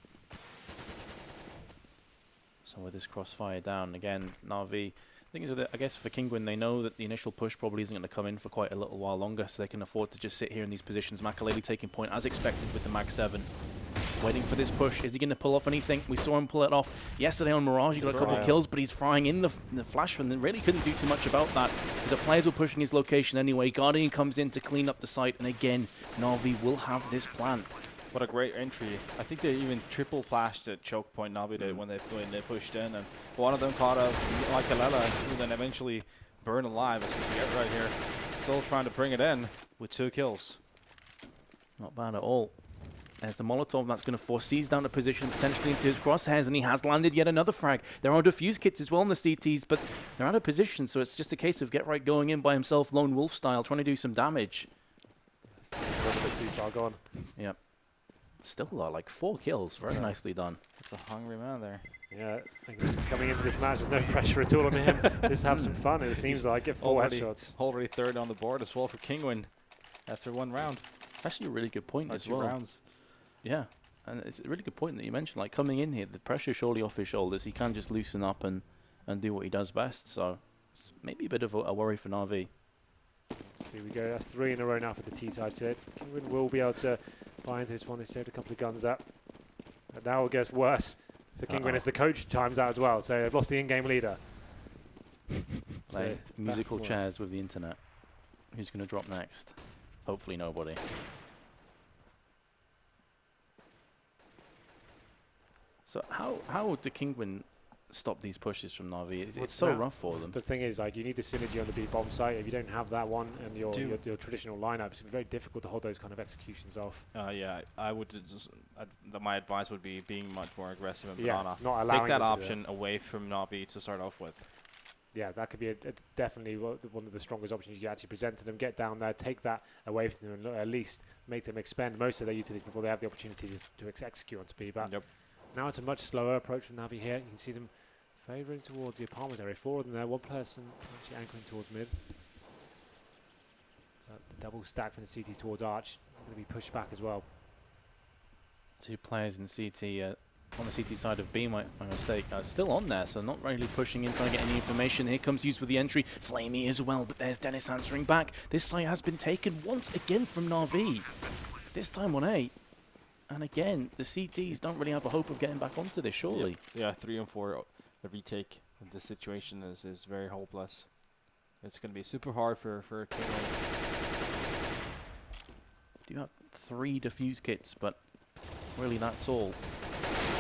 So with this crossfire down again, Na'Vi. Thing is, I guess for Kinguin, they know that the initial push probably isn't going to come in for quite a little while longer, so they can afford to just sit here in these positions. Makaleli taking point as expected with the Mag 7. Waiting for this push. Is he going to pull off anything? We saw him pull it off yesterday on Mirage. He got a couple of kills, but he's frying in the flash and really couldn't do too much about that because the players were pushing his location anyway. Guardian comes in to clean up the site, and again, Na'Vi will have this plan. What a great entry. I think they even triple flashed at choke point Na'Vi did when they pushed in, and one of them caught a Mikalela, who then eventually burned alive, as we see it right here. Still trying to bring it in with 2 kills. Not bad at all. There's the Molotov that's going to force C's down to position, potentially into his crosshairs, and he has landed yet another frag. There are defuse kits as well in the CTs, but they're out of position, so it's just a case of Get Right going in by himself, Lone Wolf style, trying to do some damage. It's a little bit too far gone. Yep. Still, like 4 kills. Very nicely done. It's a hungry man there. Yeah, I guess coming into this match, there's no pressure at all on him. Just have some fun, it seems like. Get 4 headshots. Already 3rd on the board as well for Kinguin after 1 round. Actually, a really good point as 2 well. rounds. Yeah, and it's a really good point that you mentioned. Like, coming in here, the pressure surely off his shoulders. He can just loosen up and do what he does best. So, it's maybe a bit of a worry for Na'Vi. So here we go. That's 3 in a row now for the T side here. Kinguin will be able to buy into this one. They saved a couple of guns that. And now it gets worse for Kinguin as the coach times out as well. So they've lost the in-game leader. Like musical chairs with the internet. Who's going to drop next? Hopefully nobody. So how do Kinguin stop these pushes from Na'Vi? It's so rough for them. The thing is, like, you need the synergy on the B bomb site. If you don't have that one and your traditional lineup, it's very difficult to hold those kind of executions off. Yeah, I would my advice would be being much more aggressive and not allowing take that option away from Na'Vi to start off with. Yeah, that could be definitely one of the strongest options you can actually present to them. Get down there, take that away from them, and at least make them expend most of their utilities before they have the opportunity to execute on speed. But now it's a much slower approach from Na'Vi here. You can see them favouring towards the apartment area. 4 of them there, 1 person actually anchoring towards mid. The double stack from the CTs towards Arch. Going to be pushed back as well. 2 players in CT on the CT side of B, my mistake. Still on there, so not really pushing in, trying to get any information. Here comes Hughes with the entry. Flamey as well, but there's Dennis answering back. This site has been taken once again from Na'Vi. This time on A. And again, the CTs don't really have a hope of getting back onto this, surely. Yeah, 3 and 4. The retake in this situation is very hopeless. It's going to be super hard for Kinguin. Do have 3 defuse kits, but really that's all.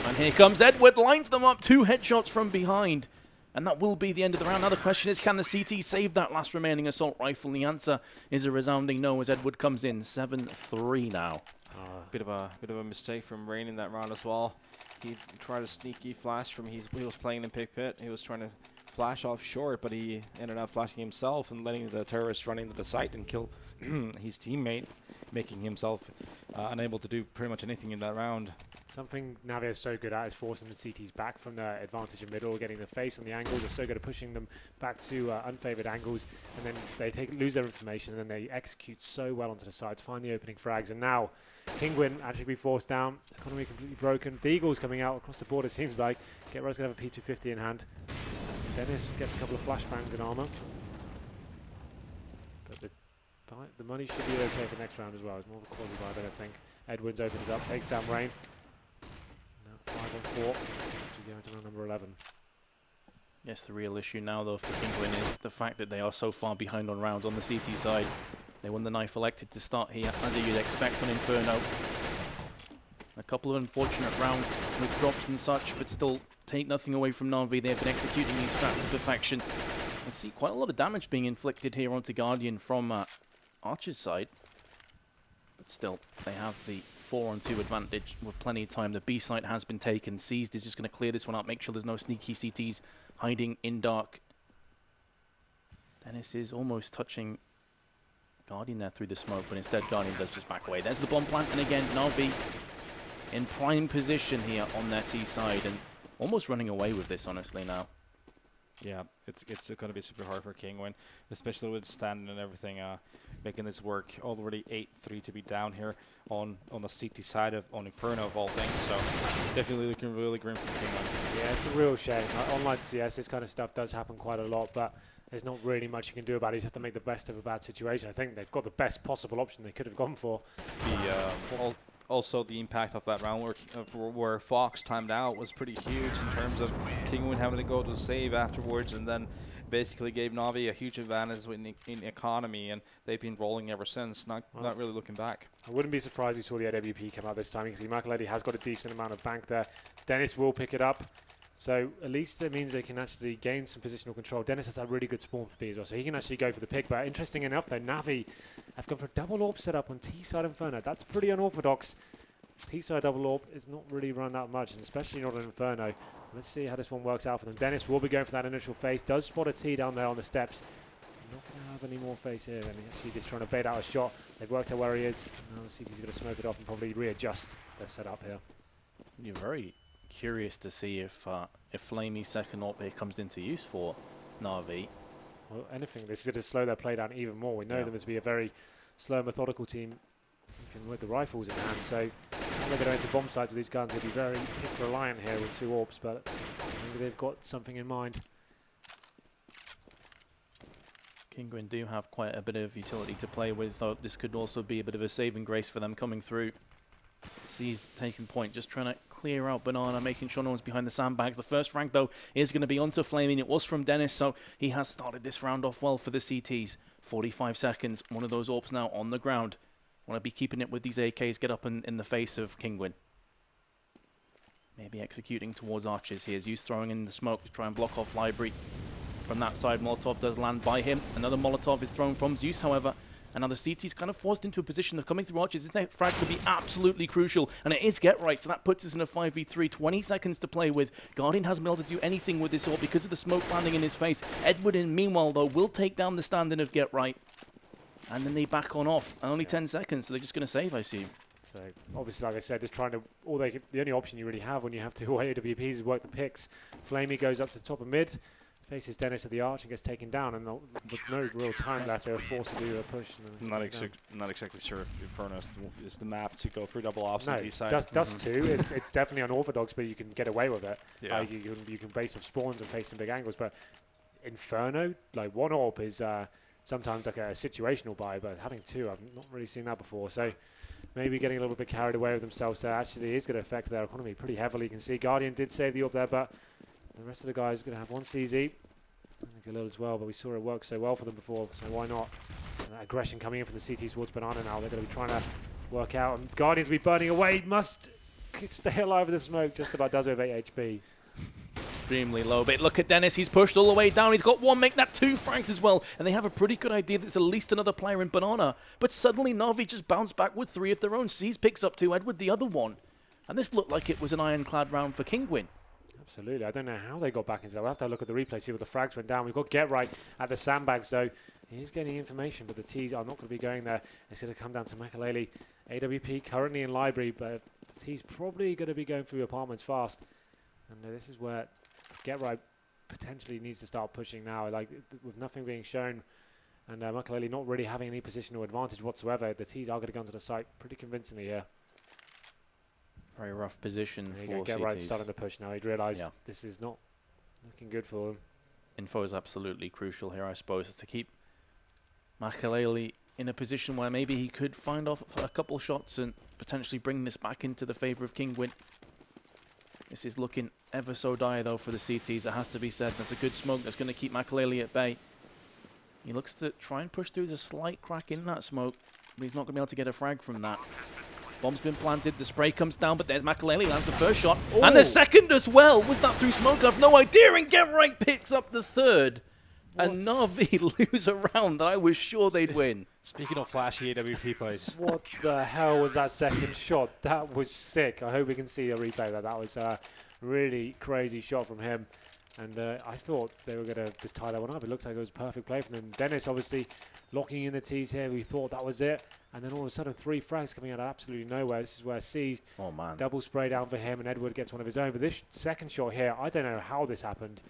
And here comes Edward, lines them up, 2 headshots from behind. And that will be the end of the round. Now the question is, can the CT save that last remaining assault rifle? The answer is a resounding no as Edward comes in, 7-3 now. Bit of a mistake from Rain in that round as well. He tried a sneaky flash from he was playing in Pick Pit. He was trying to flash off short, but he ended up flashing himself and letting the terrorist run into the site and kill his teammate, making himself unable to do pretty much anything in that round. Something Navi is so good at is forcing the CTs back from their advantage in middle, getting the face on the angles. They're so good at pushing them back to unfavored angles, and then they lose their information, and then they execute so well onto the side to find the opening frags. And now Kinguin actually be forced down. Economy completely broken. The Eagles coming out across the board, it seems like. Get-Ro's going to have a P250 in hand. Dennis gets a couple of flashbangs in armor. But the money should be okay for next round as well. It's more of a quality buy, I don't think. Edwards opens up, takes down Rain. Now 5 on 4. Actually going to round number 11. Yes, the real issue now, though, for Kinguin is the fact that they are so far behind on rounds on the CT side. They won the knife elected to start here, as you'd expect on Inferno. A couple of unfortunate rounds with drops and such, but still take nothing away from Na'Vi. They've been executing these strats to perfection. I see quite a lot of damage being inflicted here onto Guardian from Archer's side. But still, they have the 4-on-2 advantage with plenty of time. The B site has been taken. Seized is just going to clear this one up, make sure there's no sneaky CTs hiding in dark. Dennis is almost touching Guardian there through the smoke, but instead Guardian does just back away. There's the bomb plant, and again, Na'Vi in prime position here on their T side, and almost running away with this, honestly, now. Yeah, it's going to be super hard for Kinguin, especially with standing and everything, making this work. Already 8-3 to be down here on the CT side on Inferno of all things, so definitely looking really grim for Kinguin. Yeah, it's a real shame. Online CS, this kind of stuff does happen quite a lot, but there's not really much you can do about it. You just have to make the best of a bad situation. I think they've got the best possible option they could have gone for. Also, the impact of that round where Fox timed out was pretty huge in terms of Kinguin having to go to save afterwards, and then basically gave Na'Vi a huge advantage in economy, and they've been rolling ever since, not really looking back. I wouldn't be surprised we saw the AWP come out this time. You can see Michael Eddy has got a decent amount of bank there. Dennis will pick it up. So at least that means they can actually gain some positional control. Dennis has a really good spawn for B as well, so he can actually go for the pick. But interesting enough, though, Navi have gone for a double AWP setup on T-side Inferno. That's pretty unorthodox. T-side double AWP is not really run that much, and especially not on Inferno. Let's see how this one works out for them. Dennis will be going for that initial face. Does spot a T down there on the steps. Not going to have any more face here. And he's actually just trying to bait out a shot. They've worked out where he is. Now let's see if he's going to smoke it off and probably readjust their setup here. You're very curious to see if Flamey's second AWP here comes into use for Na'Vi. Well, anything. This is going to slow their play down even more. We know them to be a very slow, methodical team with the rifles in hand. So when they go into bomb sites with these guns, they'll be very hit reliant here with 2 AWPs, but maybe they've got something in mind. Kinguin do have quite a bit of utility to play with, though this could also be a bit of a saving grace for them coming through. C's taking point, just trying to clear out Banana, making sure no one's behind the sandbags. The first frag, though, is going to be onto Flaming. It was from Dennis, so he has started this round off well for the CTs. 45 seconds, one of those AWPs now on the ground. Want to be keeping it with these AKs, get up in the face of Kinguin. Maybe executing towards Archers here. Zeus throwing in the smoke to try and block off Library. From that side, Molotov does land by him. Another Molotov is thrown from Zeus, however. And now the CT's kind of forced into a position of coming through Archers. This next frag could be absolutely crucial. And it is get right, so that puts us in a 5v3. 20 seconds to play with. Guardian hasn't been able to do anything with this AWP because of the smoke landing in his face. Edward, meanwhile, though, will take down the stand-in of get right. And then they back on off. Only 10 seconds, so they're just going to save, I assume. So obviously, like I said, just trying to the only option you really have when you have 2 AWPs is work the picks. Flamey goes up to the top of mid, faces Dennis at the arch and gets taken down, and with no real time left, they were forced to do a push. Not exactly sure if Inferno is the map to go through double ops on the side. Dust too. It's definitely unorthodox, but you can get away with it. Yeah. You can base off spawns and face some big angles, but Inferno, like 1 AWP is sometimes like a situational buy, but having 2, I've not really seen that before. So maybe getting a little bit carried away with themselves there actually is going to affect their economy pretty heavily. You can see Guardian did save the AWP there, but the rest of the guys are going to have 1 CZ. And Galil as well, but we saw it work so well for them before, so why not? And that aggression coming in from the CT towards Banana now. They're going to be trying to work out, and Guardians will be burning away. Must stay alive with the smoke. Just about does it with 8 HP. Extremely low, but look at Dennis, he's pushed all the way down, he's got 1, make that 2 frags as well, and they have a pretty good idea that there's at least another player in Banana, but suddenly Na'Vi just bounced back with 3 of their own. Seas picks up 2, Edward the other one, and this looked like it was an ironclad round for Kinguin. Absolutely. I don't know how they got back into that. We'll have to look at the replay, see what the frags went down. We've got Get Right at the sandbags, though. He's getting information, but the T's are not going to be going there. It's going to come down to Makalele. AWP currently in library, but the T's probably going to be going through apartments fast. And this is where Get Right potentially needs to start pushing now. Like, with nothing being shown, and Makalele not really having any positional advantage whatsoever, the T's are going to go onto the site pretty convincingly here. Very rough position for Get CTs. Right starting to push now. He'd realised this is not looking good for him. Info is absolutely crucial here, I suppose, is to keep Makalele in a position where maybe he could find off a couple shots and potentially bring this back into the favour of Kinguin. This is looking ever so dire, though, for the CTs. It has to be said. That's a good smoke that's going to keep Makalele at bay. He looks to try and push through. There's a slight crack in that smoke, but he's not going to be able to get a frag from that. Bomb's been planted, the spray comes down, but there's Makalele, that's the first shot. Ooh. And the second as well. Was that through smoke? I've no idea, and Get Right picks up the third. What? And Na'Vi lose a round that I was sure they'd win. Speaking of flashy AWP plays. What the hell was that second shot? That was sick. I hope we can see a replay of that. That was a really crazy shot from him. And I thought they were going to just tie that one up. It looks like it was a perfect play from them. Dennis obviously locking in the T's here. We thought that was it. And then all of a sudden, 3 frags coming out of absolutely nowhere. This is where Seized. Oh, man. Double spray down for him, and Edward gets one of his own. But this second shot here, I don't know how this happened.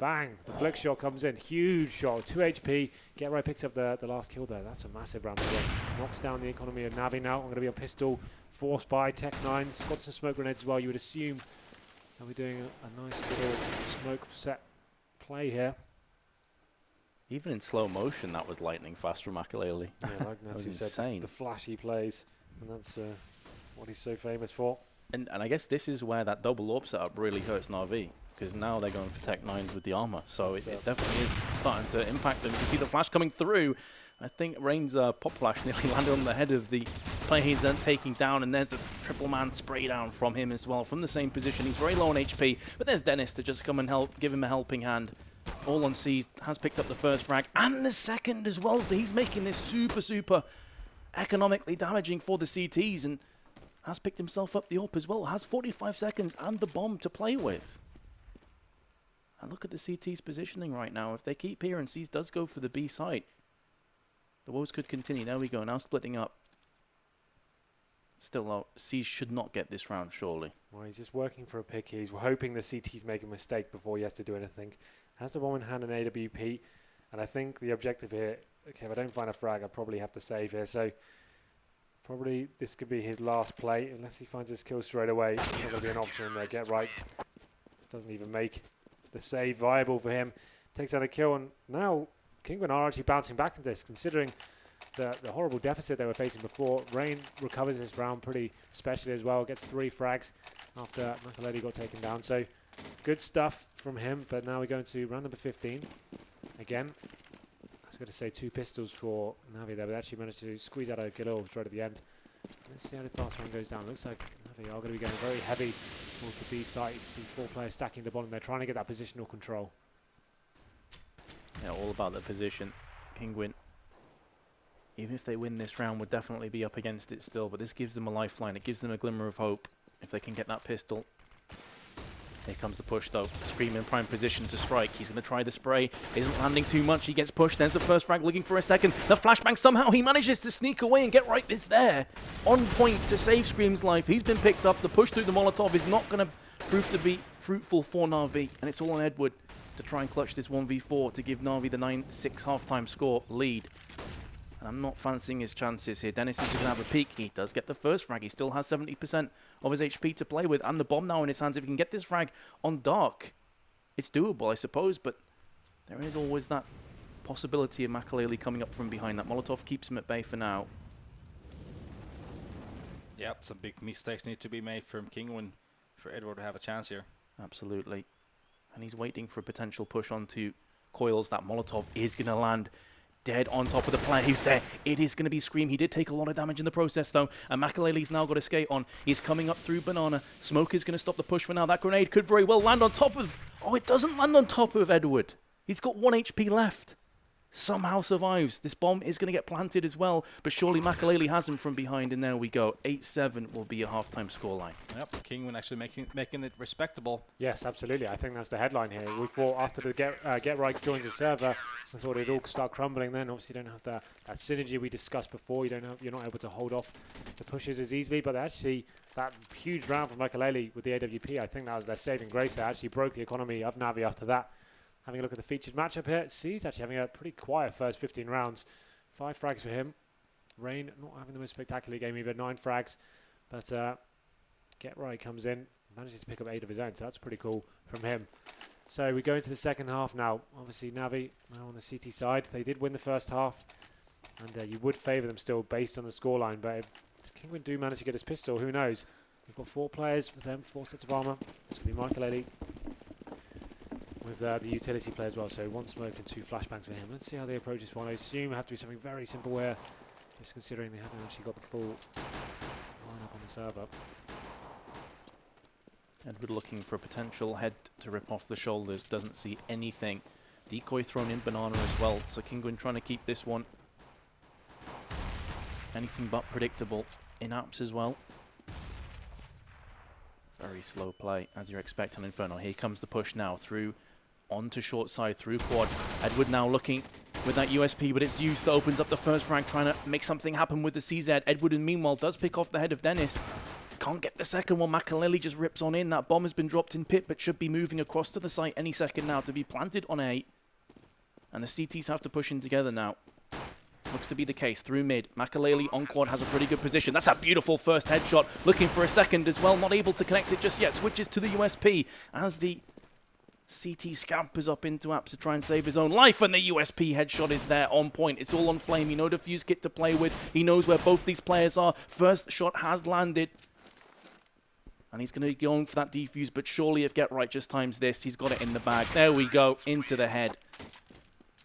Bang. The flick shot comes in. Huge shot. 2 HP. Get Right picks up the last kill there. That's a massive round again. Knocks down the economy of Navi now. I'm going to be on pistol. Forced by Tech9. Got some smoke grenades as well. You would assume that we're doing a nice little smoke set play here. Even in slow motion, that was lightning fast from Makalele. Yeah, like Natus said, insane. the flashy plays. And that's what he's so famous for. And I guess this is where that double AWP setup really hurts Na'Vi, because now they're going for Tech9s with the armor. So it definitely is starting to impact them. You can see the flash coming through. I think Rain's pop flash nearly landed on the head of the player he's taking down, and there's the triple man spray down from him as well, from the same position. He's very low on HP, but there's Dennis to just come and help, give him a helping hand. All on Seized, has picked up the first frag, and the second as well, so he's making this super economically damaging for the CTs, and has picked himself up the AWP as well, has 45 seconds and the bomb to play with. And look at the CT's positioning right now. If they keep here and Seized does go for the B site, the woes could continue. There we go, now splitting up. Still low. Seized should not get this round, surely. Well, he's just working for a pick. He's hoping the CTs make a mistake before he has to do anything. Has the bomb in hand in AWP, and I think the objective here, okay, if I don't find a frag, I probably have to save here. So probably this could be his last play, unless he finds his kill straight away. It's not going to be an option in there. Get Right doesn't even make the save viable for him. Takes out a kill, and now Kinguin are actually bouncing back in this, considering the horrible deficit they were facing before. Rain recovers this round pretty especially as well. Gets 3 frags after Makalele got taken down. So good stuff from him, but now we go into round number 15. Again, I was going to say 2 pistols for Navi there, but actually managed to squeeze out a kill right at the end. Let's see how this last one goes down. Looks like Navi are going to be going very heavy towards the B site. You can see 4 players stacking the bottom. They're trying to get that positional control. Yeah, all about the position. Kinguin, even if they win this round, would definitely be up against it still, but this gives them a lifeline. It gives them a glimmer of hope if they can get that pistol. Here comes the push, though. Scream in prime position to strike. He's going to try the spray. Isn't landing too much. He gets pushed. There's the first frag, looking for a second. The flashbang, somehow he manages to sneak away and Get Right is there. On point to save Scream's life. He's been picked up. The push through the Molotov is not going to prove to be fruitful for Na'Vi. And it's all on Edward to try and clutch this 1v4 to give Na'Vi the 9-6 halftime score lead. And I'm not fancying his chances here. Dennis is going to have a peek. He does get the first frag. He still has 70% of his HP to play with, and the bomb now in his hands. If he can get this frag on Dark, it's doable, I suppose, but there is always that possibility of Makalele coming up from behind. That Molotov keeps him at bay for now. Yep, some big mistakes need to be made from Kinguin for Edward to have a chance here. Absolutely. And he's waiting for a potential push onto Coils. That Molotov is going to land dead on top of the player who's there. It is going to be Scream. He did take a lot of damage in the process, though. And Makalele's now got a skate on. He's coming up through Banana. Smoke is going to stop the push for now. That grenade could very well land on top of... Oh, it doesn't land on top of Edward. He's got 1 HP left. somehow survives. This bomb is going to get planted as well, but surely Makalele has him from behind, and there we go. 8-7 will be a half-time scoreline. Yep, Kinguin actually making it respectable. Yes, absolutely. I think that's the headline here. We thought after the get right joins the server, I thought it'd all start crumbling. Then obviously you don't have that synergy we discussed before. You're not able to hold off the pushes as easily. But actually, that huge round from Makalele with the AWP, I think that was their saving grace. They actually broke the economy of Navi after that. Having a look at the featured matchup here, C's actually having a pretty quiet first 15 rounds. 5 frags for him. Rain not having the most spectacular game either, 9 frags. But Get Right comes in, manages to pick up 8 of his own, so that's pretty cool from him. So we go into the second half now. Obviously Navi now on the CT side. They did win the first half, and you would favour them still based on the scoreline. But if Kinguin do manage to get his pistol, who knows? We've got 4 players with them, 4 sets of armour. It's going to be Makalele with the utility player as well, so 1 smoke and 2 flashbangs for him. Let's see how they approach this one. I assume it have to be something very simple here, just considering they haven't actually got the full lineup on the server. Edward looking for a potential head to rip off the shoulders, doesn't see anything. Decoy thrown in banana as well, so Kinguin trying to keep this one anything but predictable in apps as well. Very slow play, as you're expecting Inferno. Here comes the push now through onto short side, through quad. Edward now looking with that USP, but it's Zeus that opens up the first frag, trying to make something happen with the CZ. Edward, in meanwhile, does pick off the head of Dennis. Can't get the second one. Makalele just rips on in. That bomb has been dropped in pit, but should be moving across to the site any second now to be planted on A. And the CTs have to push in together now. Looks to be the case through mid. Makalele on quad has a pretty good position. That's a beautiful first headshot. Looking for a second as well. Not able to connect it just yet. Switches to the USP as the CT scampers up into apps to try and save his own life. And the USP headshot is there on point. It's all on flame. You know the fuse kit to play with. He knows where both these players are. First shot has landed. And he's going to be going for that defuse. But surely if Get Right just times this, he's got it in the bag. There we go. Into the head.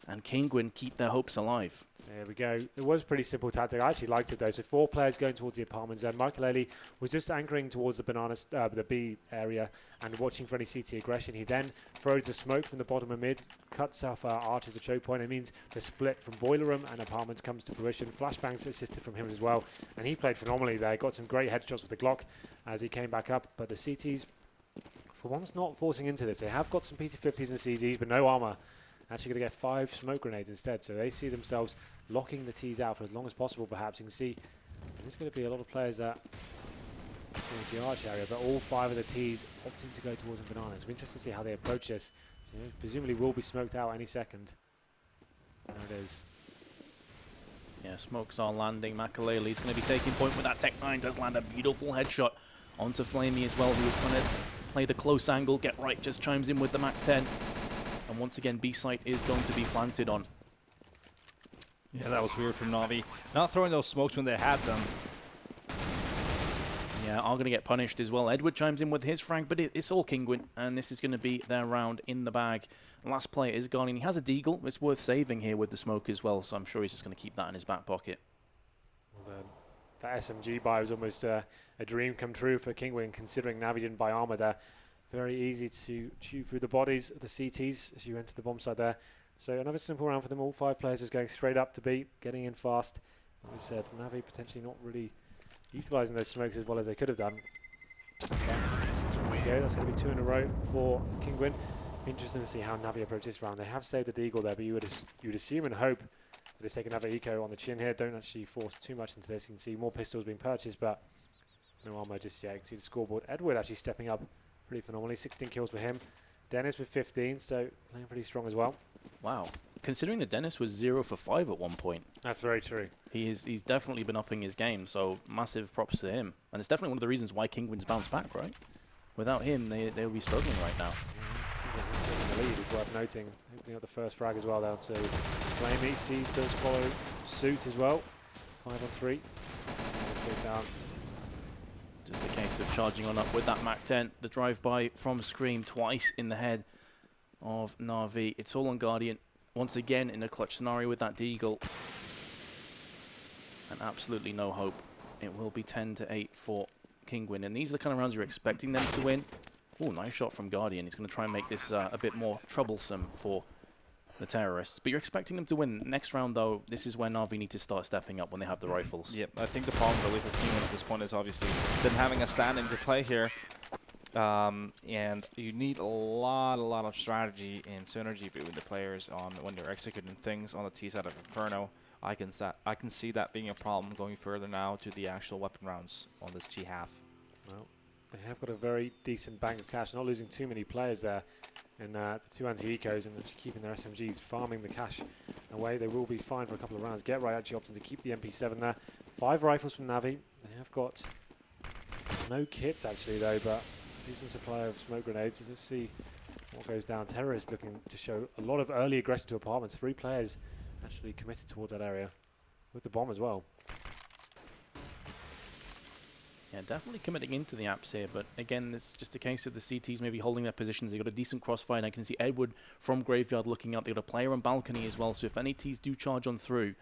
And Kinguin keep their hopes alive. There we go. It was a pretty simple tactic. I actually liked it though. So 4 players going towards the apartments. And Makalele was just anchoring towards the the B area and watching for any CT aggression. He then throws the smoke from the bottom of mid, cuts off Archer's a choke point. It means the split from boiler room and apartments comes to fruition. Flashbangs assisted from him as well, and he played phenomenally there. Got some great headshots with the Glock as he came back up. But the CTs, for once, not forcing into this. They have got some PT50s and CZs, but no armor. Actually going to get 5 smoke grenades instead, so they see themselves locking the T's out for as long as possible. Perhaps you can see there's going to be a lot of players that in the arch area, but all 5 of the T's opting to go towards the bananas. We're interested to see how they approach this. So, presumably will be smoked out any second. There it is. Yeah, smokes are landing. Makalele's going to be taking point with that. Tech 9 does land a beautiful headshot onto Flamey as well, who was trying to play the close angle. Get Right just chimes in with the Mac 10. And once again, B site is going to be planted on. Yeah, that was weird from Navi. Not throwing those smokes when they had them. Yeah, are going to get punished as well. Edward chimes in with his frag, but it's all Kinguin, and this is going to be their round in the bag. Last player is Guardian. He has a deagle. It's worth saving here with the smoke as well, so I'm sure he's just going to keep that in his back pocket. Well, that SMG buy was almost a dream come true for Kinguin, considering Navi didn't buy armor there. Very easy to chew through the bodies of the CTs as you enter the bomb site there. So another simple round for them. All 5 players just going straight up to B, getting in fast. Like we said, Navi potentially not really utilising those smokes as well as they could have done. There we go. That's going to be 2 in a row for Kinguin. Interesting to see how Navi approach this round. They have saved the deagle there, but you would assume and hope that it's take another eco on the chin here. Don't actually force too much into this. You can see more pistols being purchased, but no armor just yet. You can see the scoreboard. Edward actually stepping up pretty phenomenally. 16 kills for him. Dennis with 15, so playing pretty strong as well. Wow. Considering that Dennis was 0 for 5 at one point. That's very true. He's definitely been upping his game, so massive props to him. And it's definitely one of the reasons why Kinguin's bounced back, right? Without him, they'll be struggling right now. Yeah, the lead is worth noting. Opening up the first frag as well down to Flamey. Sees does follow suit as well. 5 on 3. Down. Just a case of charging on up with that Mac 10. The drive-by from Scream twice in the head of Na'Vi. It's all on Guardian. Once again in a clutch scenario with that deagle. And absolutely no hope. It will be 10-8 for Kinguin. And these are the kind of rounds you're expecting them to win. Oh, nice shot from Guardian. He's going to try and make this a bit more troublesome for the terrorists. But you're expecting them to win. Next round, though, this is where Na'Vi need to start stepping up when they have the rifles. Yep, I think the problem really for Kinguin at this point is obviously them having a stand-in to play here. And you need a lot of strategy and synergy between the players on when you're executing things on the T side of Inferno. I can see that being a problem going further now to the actual weapon rounds on this T half. Well, they have got a very decent bank of cash, not losing too many players there in the two anti-ecos, and actually keeping their SMGs, farming the cash away. They will be fine for a couple of rounds. Get right actually opting to keep the MP7 there. 5 rifles from Navi. They have got no kits actually though, but decent supply of smoke grenades. Let's see what goes down. Terrorists looking to show a lot of early aggression to apartments. 3 players actually committed towards that area with the bomb as well. Yeah, definitely committing into the apps here, but again, it's just a case of the CTs maybe holding their positions. They got a decent crossfire, and I can see Edward from Graveyard looking out. They got a player on balcony as well, so if any Ts do charge on through,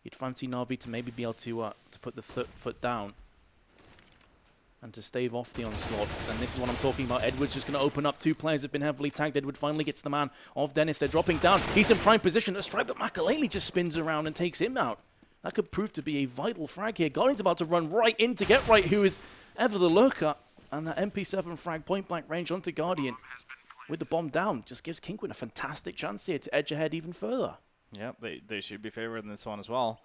you'd fancy Na'Vi to maybe be able to put the foot down and to stave off the onslaught. And this is what I'm talking about. Edward's just going to open up. 2 players have been heavily tagged. Edward finally gets the man of Dennis. They're dropping down. He's in prime position to strike, but Makalele just spins around and takes him out. That could prove to be a vital frag here. Guardian's about to run right in to get right, who is ever the lurker. And that MP7 frag point blank range onto Guardian with the bomb down just gives Kinguin a fantastic chance here to edge ahead even further. Yeah, they should be favored in this one as well.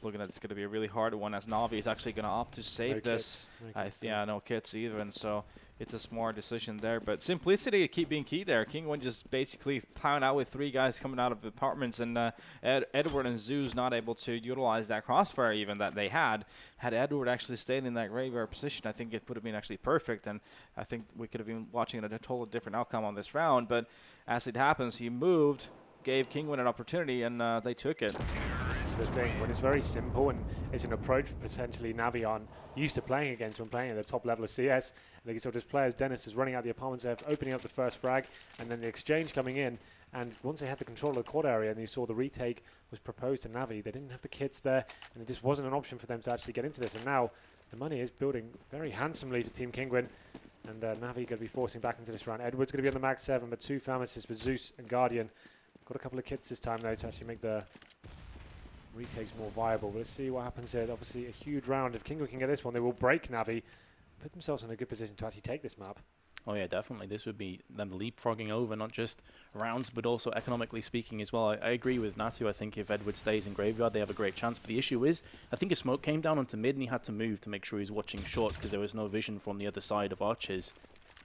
Looking at it's going to be a really hard one, as Na'Vi is actually going to opt to save this. Yeah, no kits either, and so it's a smart decision there. But simplicity keep being key there. Kinguin just basically plowing out with 3 guys coming out of apartments, and Edward and Zeus not able to utilize that crossfire even that they had. Had Edward actually stayed in that graveyard position, I think it would have been actually perfect, and I think we could have been watching a totally different outcome on this round. But as it happens, he moved, gave Kinguin an opportunity, and they took it. This is the thing, when it's very simple and it's an approach potentially Navi aren't used to playing against when playing at the top level of CS. And so just players, Dennis is running out the apartments there, opening up the first frag, and then the exchange coming in. And once they had the control of the quad area and you saw the retake was proposed to Navi, they didn't have the kits there, and it just wasn't an option for them to actually get into this. And now the money is building very handsomely for Team Kinguin. And Navi going to be forcing back into this round. Edward's going to be on the max 7, but 2 pharmacists for Zeus and Guardian. Got a couple of kits this time though to actually make the retakes more viable. But let's see what happens here. Obviously a huge round. If Kinguin can get this one, they will break Navi, put themselves in a good position to actually take this map. Oh yeah, definitely. This would be them leapfrogging over not just rounds, but also economically speaking as well. I agree with Natu. I think if Edward stays in Graveyard, they have a great chance. But the issue is, I think a smoke came down onto mid and he had to move to make sure he's watching short because there was no vision from the other side of Arches.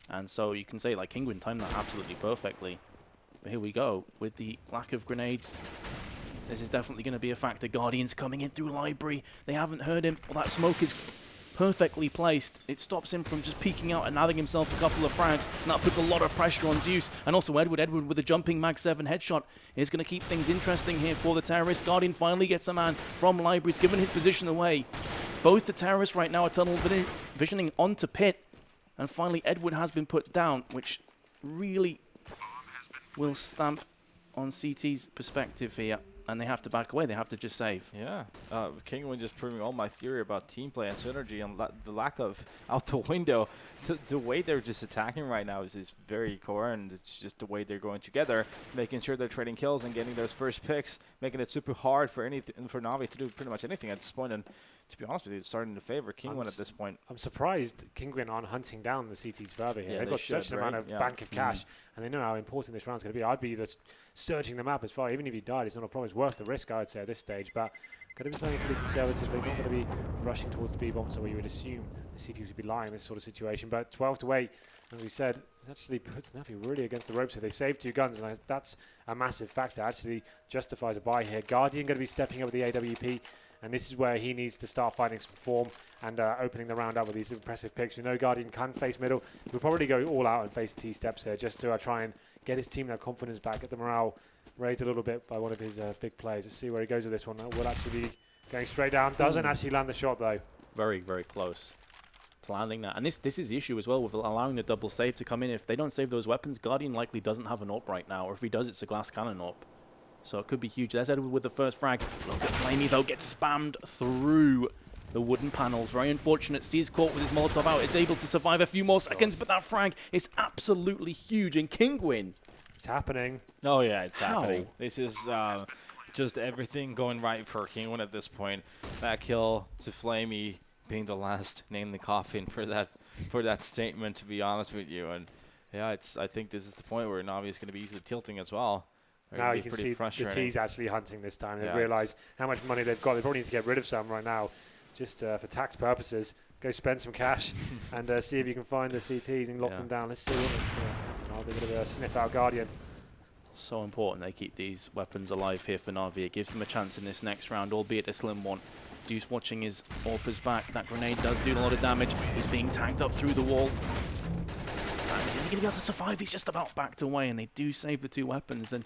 And so you can say like Kinguin timed that absolutely perfectly. But here we go with the lack of grenades. This is definitely going to be a factor. Guardian's coming in through library. They haven't heard him. Well, that smoke is perfectly placed. It stops him from just peeking out and nabbing himself a couple of frags, and that puts a lot of pressure on Zeus. And also Edward with a jumping mag 7 headshot is going to keep things interesting here for the terrorists. Guardian finally gets a man from library. He's given his position away. Both the terrorists right now are tunnel visioning onto pit, and finally Edward has been put down, which really will stamp on CT's perspective here. And they have to back away. They have to just save. Yeah. Kinguin just proving all my theory about team play and synergy and the lack of out the window. The way they're just attacking right now is very core, and it's just the way they're going together, making sure they're trading kills and getting those first picks, making it super hard for Na'Vi to do pretty much anything at this point. And to be honest with you, it's starting to favor Kinguin at this point. I'm surprised Kinguin aren't hunting down the CTs further here. Yeah, They've got such an amount of bank of cash, and they know how important this round's going to be. I'd be just searching the map as far. Even if you died, it's not a problem. It's worth the risk, I would say, at this stage. But going to be playing pretty conservatively. Not going to be rushing towards the B-bomb, so where you would assume the CTs would be lying in this sort of situation. But 12 to 8, as we said, it actually puts Navi really against the ropes here. They saved 2 guns, and that's a massive factor. Actually justifies a buy here. Guardian going to be stepping up with the AWP. And this is where he needs to start finding some form and opening the round up with these impressive picks. We know Guardian can face middle. We'll probably go all out and face T-steps here just to try and get his team that confidence back, get the morale raised a little bit by one of his big players. Let's see where he goes with this one. That will actually be going straight down. Doesn't actually land the shot, though. Very, very close to landing that. And this is the issue as well with allowing the double save to come in. If they don't save those weapons, Guardian likely doesn't have an AWP right now. Or if he does, it's a glass cannon AWP. So it could be huge. There's Edward with the first frag. Look at Flamey, though, gets spammed through the wooden panels. Very unfortunate. Sees caught with his Molotov out. It's able to survive a few more seconds, but that frag is absolutely huge. And Kinguin It's happening. Oh yeah, it's How? happening. This is just everything going right for Kinguin at this point. That kill to Flamey being the last name in the coffin for that statement, to be honest with you. And yeah, I think this is the point where Na'Vi is going to be easily tilting as well. Now you can see the T's actually hunting this time. They've Yeah, realised how much money they've got. They probably need to get rid of some right now, just for tax purposes. Go spend some cash and see if you can find the CTs and lock them down. Let's see what I'll give it a bit of a sniff out Guardian. So important they keep these weapons alive here for Na'Vi. It gives them a chance in this next round, albeit a slim one. Zeus watching his AWPers back. That grenade does do a lot of damage. He's being tagged up through the wall. And is he going to be able to survive? He's just about backed away, and they do save the 2 weapons. And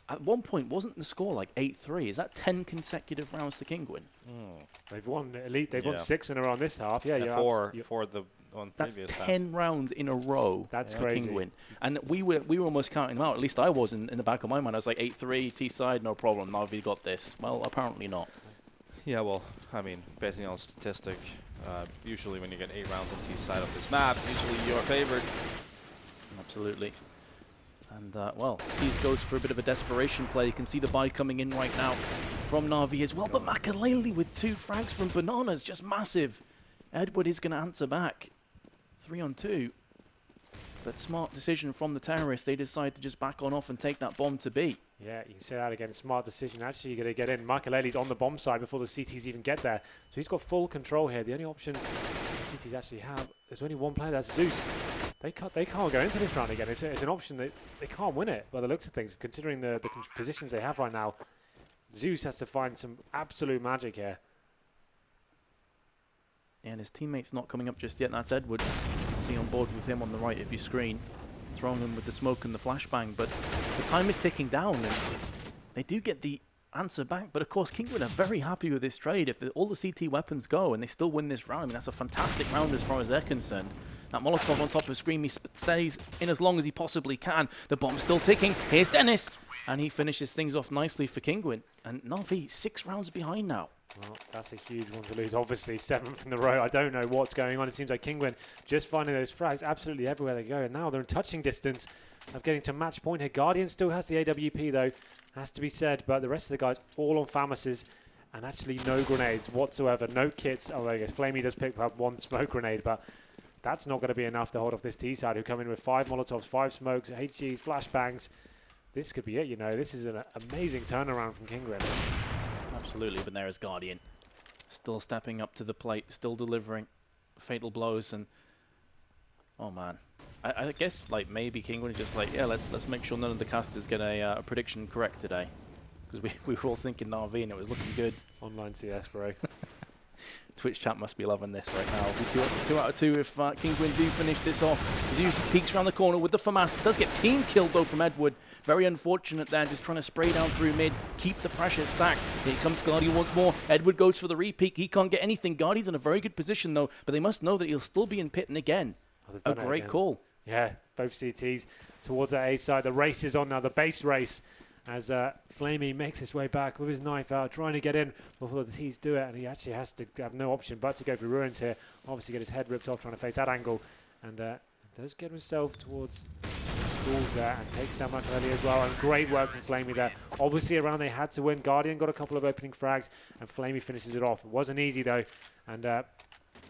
at one point, wasn't the score like 8-3? Is that 10 consecutive rounds to Kinguin? They've won Elite. They've won 6 in a row on this half. Yeah, yeah. For the on That's previous 10 rounds in a row. That's for crazy. Kinguin. And we were almost counting them out. At least I was in the back of my mind. I was like 8-3 T-side, no problem. Na'Vi got this. Well, apparently not. Yeah, well, I mean, based on statistic, usually when you get 8 rounds on T-side of this map, usually you're favored. Absolutely. And, well, Seas goes for a bit of a desperation play. You can see the buy coming in right now from Na'Vi as well. But Makalele with 2 frags from Bananas, just massive. Edward is going to answer back. 3 on 2. But smart decision from the terrorists. They decide to just back on off and take that bomb to B. Yeah, you can say that again. Smart decision. Actually, you're going to get in. Makalele's on the bomb side before the CTs even get there. So he's got full control here. The only option the CTs actually have, there's only one player, that's Zeus. They can't go into this round again. It's an option that they can't win it by the looks of things, considering the positions they have right now. Zeus has to find some absolute magic here. And his teammate's not coming up just yet. That's Edward. You can see on board with him on the right of your screen. Throwing him with the smoke and the flashbang. But the time is ticking down. And they do get the answer back. But of course, Kinguin are very happy with this trade. If all the CT weapons go and they still win this round, I mean, that's a fantastic round as far as they're concerned. That Molotov on top of Scream, he stays in as long as he possibly can. The bomb's still ticking. Here's Dennis. And he finishes things off nicely for Kinguin. And Na'Vi 6 rounds behind now. Well, that's a huge one to lose. Obviously, 7th in the row. I don't know what's going on. It seems like Kinguin just finding those frags absolutely everywhere they go. And now they're in touching distance of getting to match point here. Guardian still has the AWP, though, has to be said. But the rest of the guys all on Famases. And actually no grenades whatsoever. No kits. Oh, I guess Flamey does pick up 1 smoke grenade. But that's not going to be enough to hold off this T-side, who come in with 5 Molotovs, 5 smokes, HGs, flashbangs. This could be it, you know. This is an amazing turnaround from Kinguin. Absolutely, but there is Guardian. Still stepping up to the plate, still delivering fatal blows, and oh man. I guess like maybe Kinguin is just like, yeah, let's make sure none of the casters get a prediction correct today. Because we were all thinking Na'Vi and it was looking good. Online CS, bro. Twitch chat must be loving this right now. It'll be 2 out of 2 if Kinguin do finish this off. Zeus peeks around the corner with the FAMAS. Does get team killed though from Edward. Very unfortunate there, just trying to spray down through mid, keep the pressure stacked. Here comes Guardian once more. Edward goes for the repeat. He can't get anything. Guardian's in a very good position though, but they must know that he'll still be in pit and again. A great call. Yeah, both CTs towards that A side. The race is on now, the base race, as Flamey makes his way back with his knife out, trying to get in before the T's do it, and he actually has to have no option but to go for Ruins here. Obviously get his head ripped off trying to face that angle, and does get himself towards the schools there and takes that much early as well, and great work from Flamey there. Obviously around they had to win. Guardian got a couple of opening frags, and Flamey finishes it off. It wasn't easy though, and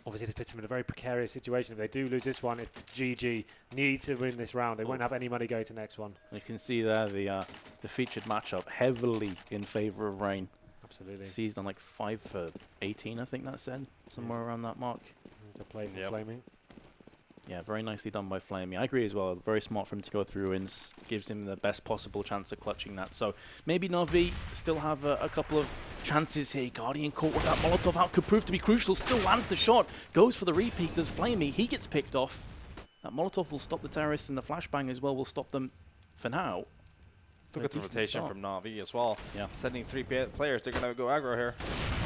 obviously this puts him in a very precarious situation. If they do lose this one, it's GG. Need to win this round. They won't have any money going to next one. You can see there the featured matchup heavily in favor of Rain. Absolutely. Seized on like 5 for 18, I think that said, somewhere around that mark. There's the play from Flamey. Yeah, very nicely done by Flamey. I agree as well. Very smart for him to go through Ruins. Gives him the best possible chance of clutching that. So maybe Na'Vi still have a couple of chances here. Guardian caught with that Molotov out. Could prove to be crucial. Still lands the shot. Goes for the repeat. Does Flamey. He gets picked off. That Molotov will stop the terrorists, and the flashbang as well will stop them for now. Look at the rotation from Na'Vi as well. Yeah. Sending 3 players. They're going to go aggro here.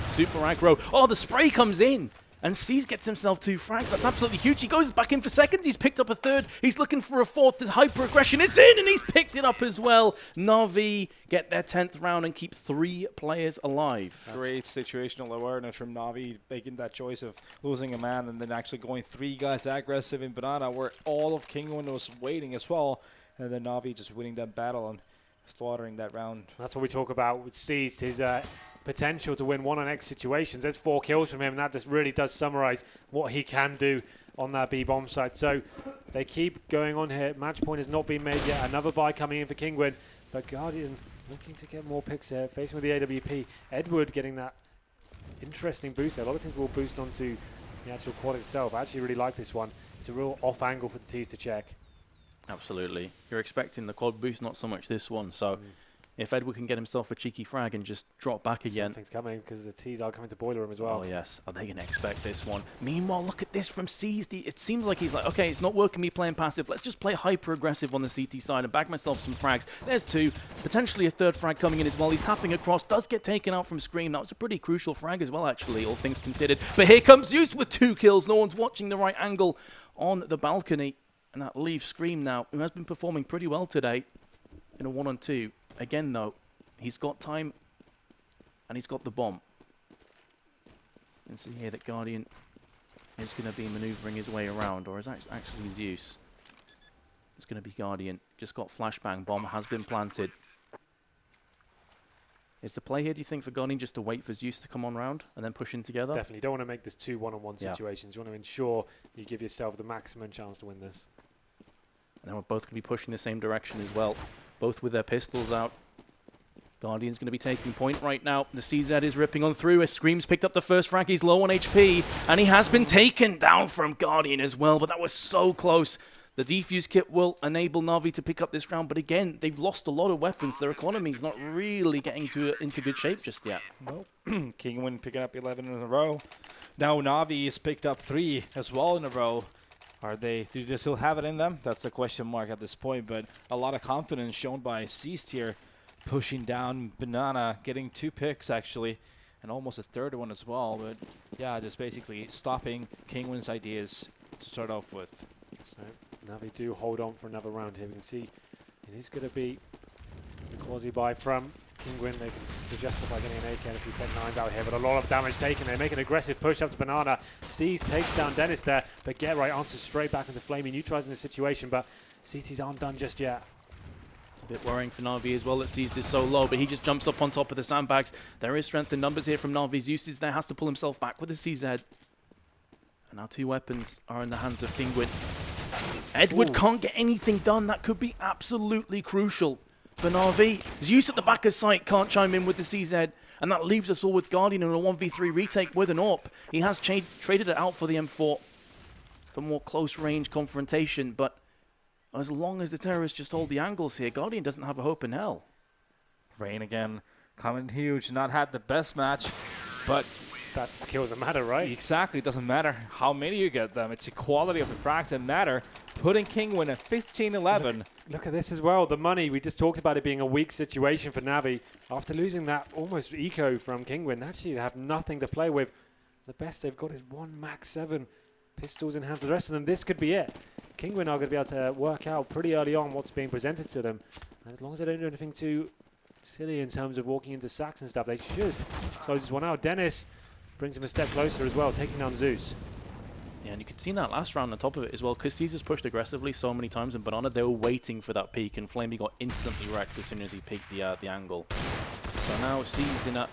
Super aggro. Oh, the spray comes in. And Seas gets himself 2 frags. That's absolutely huge. He goes back in for seconds. He's picked up a 3rd. He's looking for a 4th. His hyper aggression is in, and he's picked it up as well. Na'Vi get their 10th round and keep 3 players alive. Great situational awareness from Na'Vi, making that choice of losing a man and then actually going 3 guys aggressive in Banana, where all of Kinguin was waiting as well. and then Na'Vi just winning that battle and slaughtering that round. That's what we talk about with Seized, his potential to win 1-on-X situations. There's 4 kills from him, and that just really does summarize what he can do on that B-bomb side. So they keep going on here. Match point has not been made yet. Another buy coming in for Kinguin, but Guardian looking to get more picks here, facing with the AWP. Edward getting that interesting boost there. A lot of teams will boost onto the actual quad itself. I actually really like this one. It's a real off angle for the T's to check. Absolutely. You're expecting the quad boost, not so much this one. So if Edward can get himself a cheeky frag and just drop back again. Something's coming because the T's are coming to Boiler Room as well. Oh, yes. Are they going to expect this one? Meanwhile, look at this from Seized. It seems like he's like, okay, it's not working me playing passive. Let's just play hyper-aggressive on the CT side and bag myself some frags. There's 2. Potentially a 3rd frag coming in as well. He's tapping across. Does get taken out from Scream. That was a pretty crucial frag as well, actually, all things considered. But here comes Zeus with 2 kills. No one's watching the right angle on the balcony. And that leaves Scream now, who has been performing pretty well today in a 1-on-2. Again, though, he's got time and he's got the bomb. You can see here that Guardian is going to be maneuvering his way around, or is actually Zeus. It's going to be Guardian. Just got flashbang. Bomb has been planted. Is the play here, do you think, for Guardian just to wait for Zeus to come on round and then push in together? Definitely. You don't want to make this 2 1-on-1 situations. You want to ensure you give yourself the maximum chance to win this. And then we're both going to be pushing the same direction as well. Both with their pistols out. Guardian's going to be taking point right now. The CZ is ripping on through as Scream's picked up the first frag. He's low on HP. And he has been taken down from Guardian as well. But that was so close. The defuse kit will enable Na'Vi to pick up this round. But again, they've lost a lot of weapons. Their economy's not really getting into good shape just yet. Well, Kinguin picking up 11 in a row. Now Na'Vi has picked up 3 as well in a row. Do they still have it in them? That's a question mark at this point, but a lot of confidence shown by Seized here, pushing down Banana, getting 2 picks actually, and almost a 3rd one as well, but yeah, just basically stopping Kinguin's ideas to start off with. So Na'Vi do hold on for another round here. We can see it is going to be the quasi buy from Kinguin. They can justify getting an AK and a few Tech 9s out here, but a lot of damage taken. They make an aggressive push up to Banana. Seized takes down Dennis there, but Get Right answers straight back into Flamey, neutralizing the situation, but CTs aren't done just yet. A bit worrying for Na'Vi as well that Seized is so low, but he just jumps up on top of the sandbags. There is strength in numbers here from Na'Vi. Zeus is there, has to pull himself back with the CZ. And now 2 weapons are in the hands of Kinguin. Edward can't get anything done. That could be absolutely crucial for Na'Vi. Zeus at the back of sight can't chime in with the CZ, and that leaves us all with Guardian in a 1v3 retake with an AWP. He has traded it out for the M4 for more close-range confrontation, but as long as the terrorists just hold the angles here, Guardian doesn't have a hope in hell. Rain again, coming huge, not had the best match, but That's the kills that matter, right? exactly, it doesn't matter how many you get them, it's the quality of the frags that matter. Putting Kinguin at 15-11. Look at this as well. The money, we just talked about it being a weak situation for Navi. After losing that almost eco from Kinguin, actually they have nothing to play with. The best they've got is 1 Max 7 pistols in hand. For the rest of them, this could be it. Kinguin are going to be able to work out pretty early on what's being presented to them. And as long as they don't do anything too silly in terms of walking into sacks and stuff, they should close this one out. Dennis brings him a step closer as well, taking down Zeus. Yeah, and you could see in that last round on top of it as well, because Caesar's pushed aggressively so many times in Banana, they were waiting for that peak, and Flamey got instantly wrecked as soon as he peaked the angle. So now Caesar's in a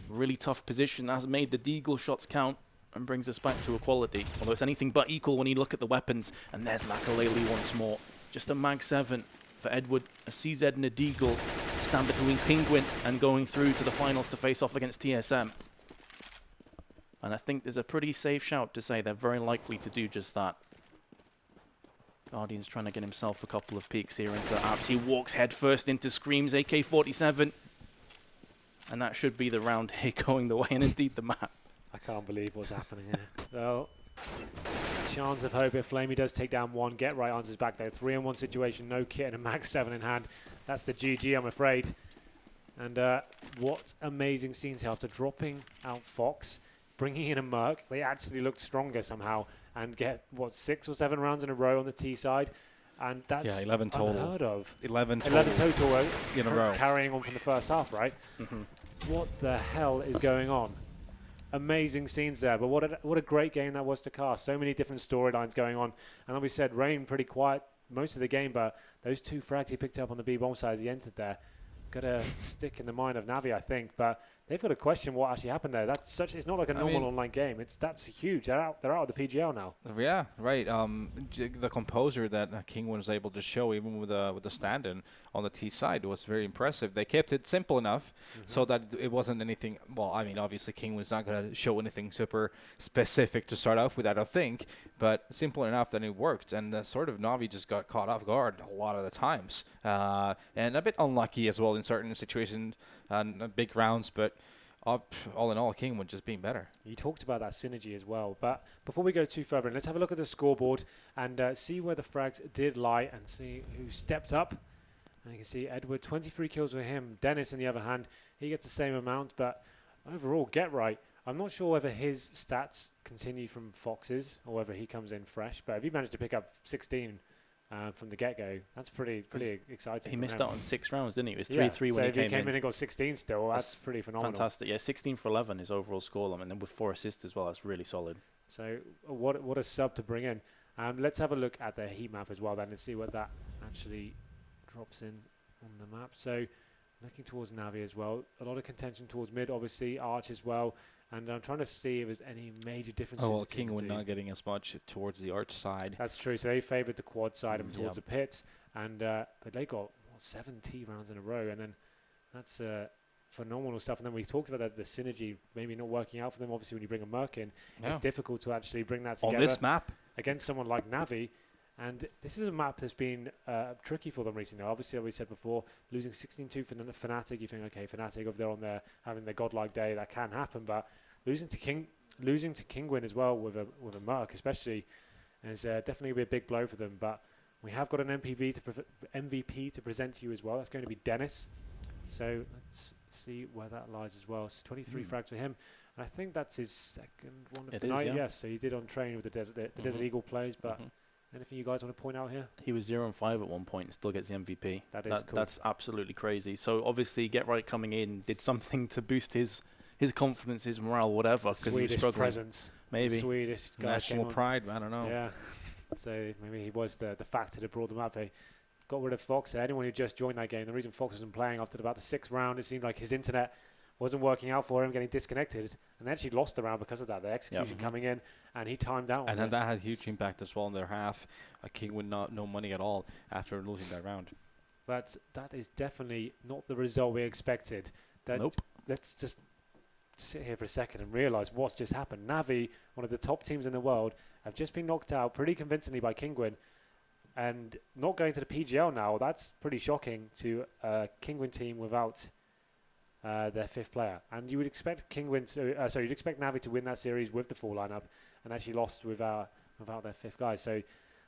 really tough position, has made the deagle shots count, and brings us back to equality. Although it's anything but equal when you look at the weapons. And there's Makalele once more. Just a Mag 7 for Edward. A CZ and a deagle stand between Kinguin and going through to the finals to face off against TSM. And I think there's a pretty safe shout to say they're very likely to do just that. Guardian's trying to get himself a couple of peeks here into the apps. He walks headfirst into Scream's AK-47. And that should be the round here going the way, and indeed the map. I can't believe what's happening here. Well, chance of hope if Flamey does take down 1. Get Right answers back there. 3-on-1 situation, no kit and a Mag 7 in hand. That's the GG, I'm afraid. And what amazing scenes here after dropping out Fox. Bringing in a Merc, they actually looked stronger somehow and get, what, 6 or 7 rounds in a row on the T side. And that's 11 total. Unheard of. 11 total in a row. Carrying on from the first half, right? What the hell is going on? Amazing scenes there, but what a great game that was to cast. So many different storylines going on. And like we said, Rain pretty quiet most of the game, but those 2 frags he picked up on the B bomb side as he entered there, got to stick in the mind of Navi, I think. But they've got to question what actually happened there. That's such. It's not like a normal online game. That's huge. They're out of the PGL now. Yeah, right. The composure that Kinguin was able to show, even with the stand-in on the T side, was very impressive. They kept it simple enough so that it wasn't anything. Well, I mean, obviously Kinguin's not going to show anything super specific to start off with, I don't think, but simple enough that it worked. And sort of Navi just got caught off guard a lot of the times, and a bit unlucky as well in certain situations and big rounds, but. All in all, Kinguin just being better. You talked about that synergy as well. But before we go too further in, let's have a look at the scoreboard and see where the frags did lie and see who stepped up. And you can see Edward, 23 kills for him. Dennis, on the other hand, he gets the same amount. But overall, Get Right, I'm not sure whether his stats continue from Fox's or whether he comes in fresh. But if he managed to pick up 16 from the get-go, that's pretty exciting. He missed out on 6 rounds, didn't he? It was 3-3 when he came in. So if he came in and got 16 still, that's pretty phenomenal. Fantastic. Yeah, 16 for 11 his overall scoreline, and then with 4 assists as well. That's really solid. So what a sub to bring in. Let's have a look at the heat map as well then and see what that actually drops in on the map. So looking towards Navi as well. A lot of contention towards mid, obviously. Arch as well. And I'm trying to see if there's any major differences. Oh, well, Kinguin not getting as much towards the arch side. That's true. So they favoured the quad side and towards the pits. And but they got 7 T rounds in a row. And then that's phenomenal stuff. And then we talked about the synergy maybe not working out for them. Obviously, when you bring a Merc in, it's difficult to actually bring that together. On this map? Against someone like Navi. And this is a map that's been tricky for them recently. Obviously, as we said before, losing 16-2 for Fnatic, you think, okay, Fnatic, if they're on there having their godlike day, that can happen. But losing to Kinguin as well with a Merc, especially, is definitely be a big blow for them. But we have got an MVP to present to you as well. That's going to be Dennis. So let's see where that lies as well. So 23 frags for him. And I think that's his second one of the night. Yes, so he did on train with the Desert Eagle plays, but. Anything you guys want to point out here? He was 0-5 at one point and still gets the MVP. That is cool. That's absolutely crazy. So obviously, Get Right coming in did something to boost his confidence, his morale, whatever. Because he was struggling. Presence. Maybe. Swedish guy National pride, I don't know. Yeah. So maybe he was the factor that brought them up. They got rid of Fox. Anyone who just joined that game, the reason Fox wasn't playing after about the 6th round, it seemed like his internet wasn't working out for him, getting disconnected, and they actually lost the round because of that. The execution coming in, and he timed out. And then that had a huge impact as well in their half. Kinguin no money at all after losing that round. But that is definitely not the result we expected. Nope. Let's just sit here for a second and realise what's just happened. Navi, one of the top teams in the world, have just been knocked out pretty convincingly by Kinguin, and not going to the PGL now. That's pretty shocking to a Kinguin team without their 5th player. And you would expect you'd expect Navi to win that series with the full lineup, and actually lost without their 5th guy. So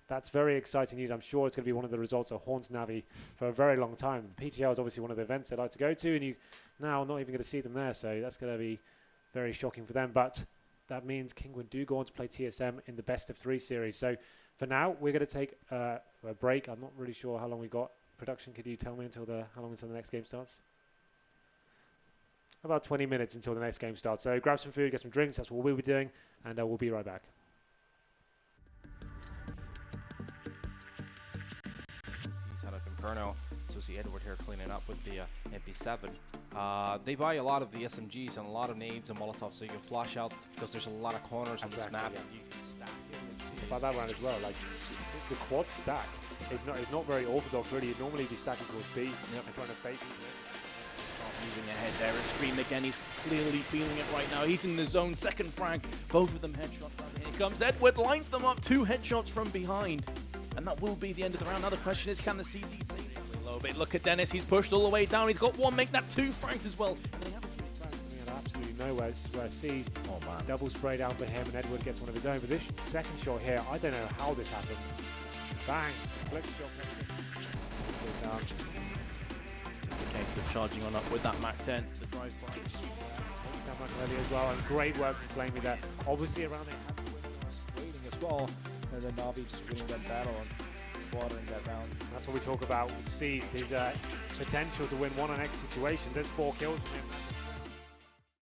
that's very exciting news. I'm sure it's going to be one of the results that haunts Navi for a very long time. PGL is obviously one of the events they like to go to, and you now not even going to see them there. So that's going to be very shocking for them. But that means Kinguin do go on to play TSM in the best of 3 series. So for now, we're going to take a break. I'm not really sure how long we got. Production, could you tell me how long until the next game starts? About 20 minutes until the next game starts. So grab some food, get some drinks. That's what we'll be doing, and we'll be right back. He's out of Inferno. So see Edward here cleaning up with the MP7. They buy a lot of the SMGs and a lot of nades and Molotovs, so you can flush out because there's a lot of corners on this map. Yeah. You can stack it. About that round as well. Like the quad stack is not very orthodox really. You'd normally be stacking towards B and trying to fake it. Moving ahead there, a scream again. He's clearly feeling it right now. He's in the zone, 2nd frag, both of them headshots. And here comes Edward, lines them up, 2 headshots from behind, and that will be the end of the round. Now the question is, can the CT save a little bit? Look at Dennis, he's pushed all the way down. He's got 1, make that 2 frags as well. Absolutely nowhere. This is where C's double spray down for him, and Edward gets one of his own. But this second shot here, I don't know how this happened. Bang, flick shot. Case of charging on up with that Mac 10. The drive by. That much earlier as well, and great work from Flamey there. Obviously around they had to win waiting as well, and then Navi just winning that battle and slaughtering that round. That's what we talk about with C's, his potential to win 1-on-X situations. There's 4 kills from him.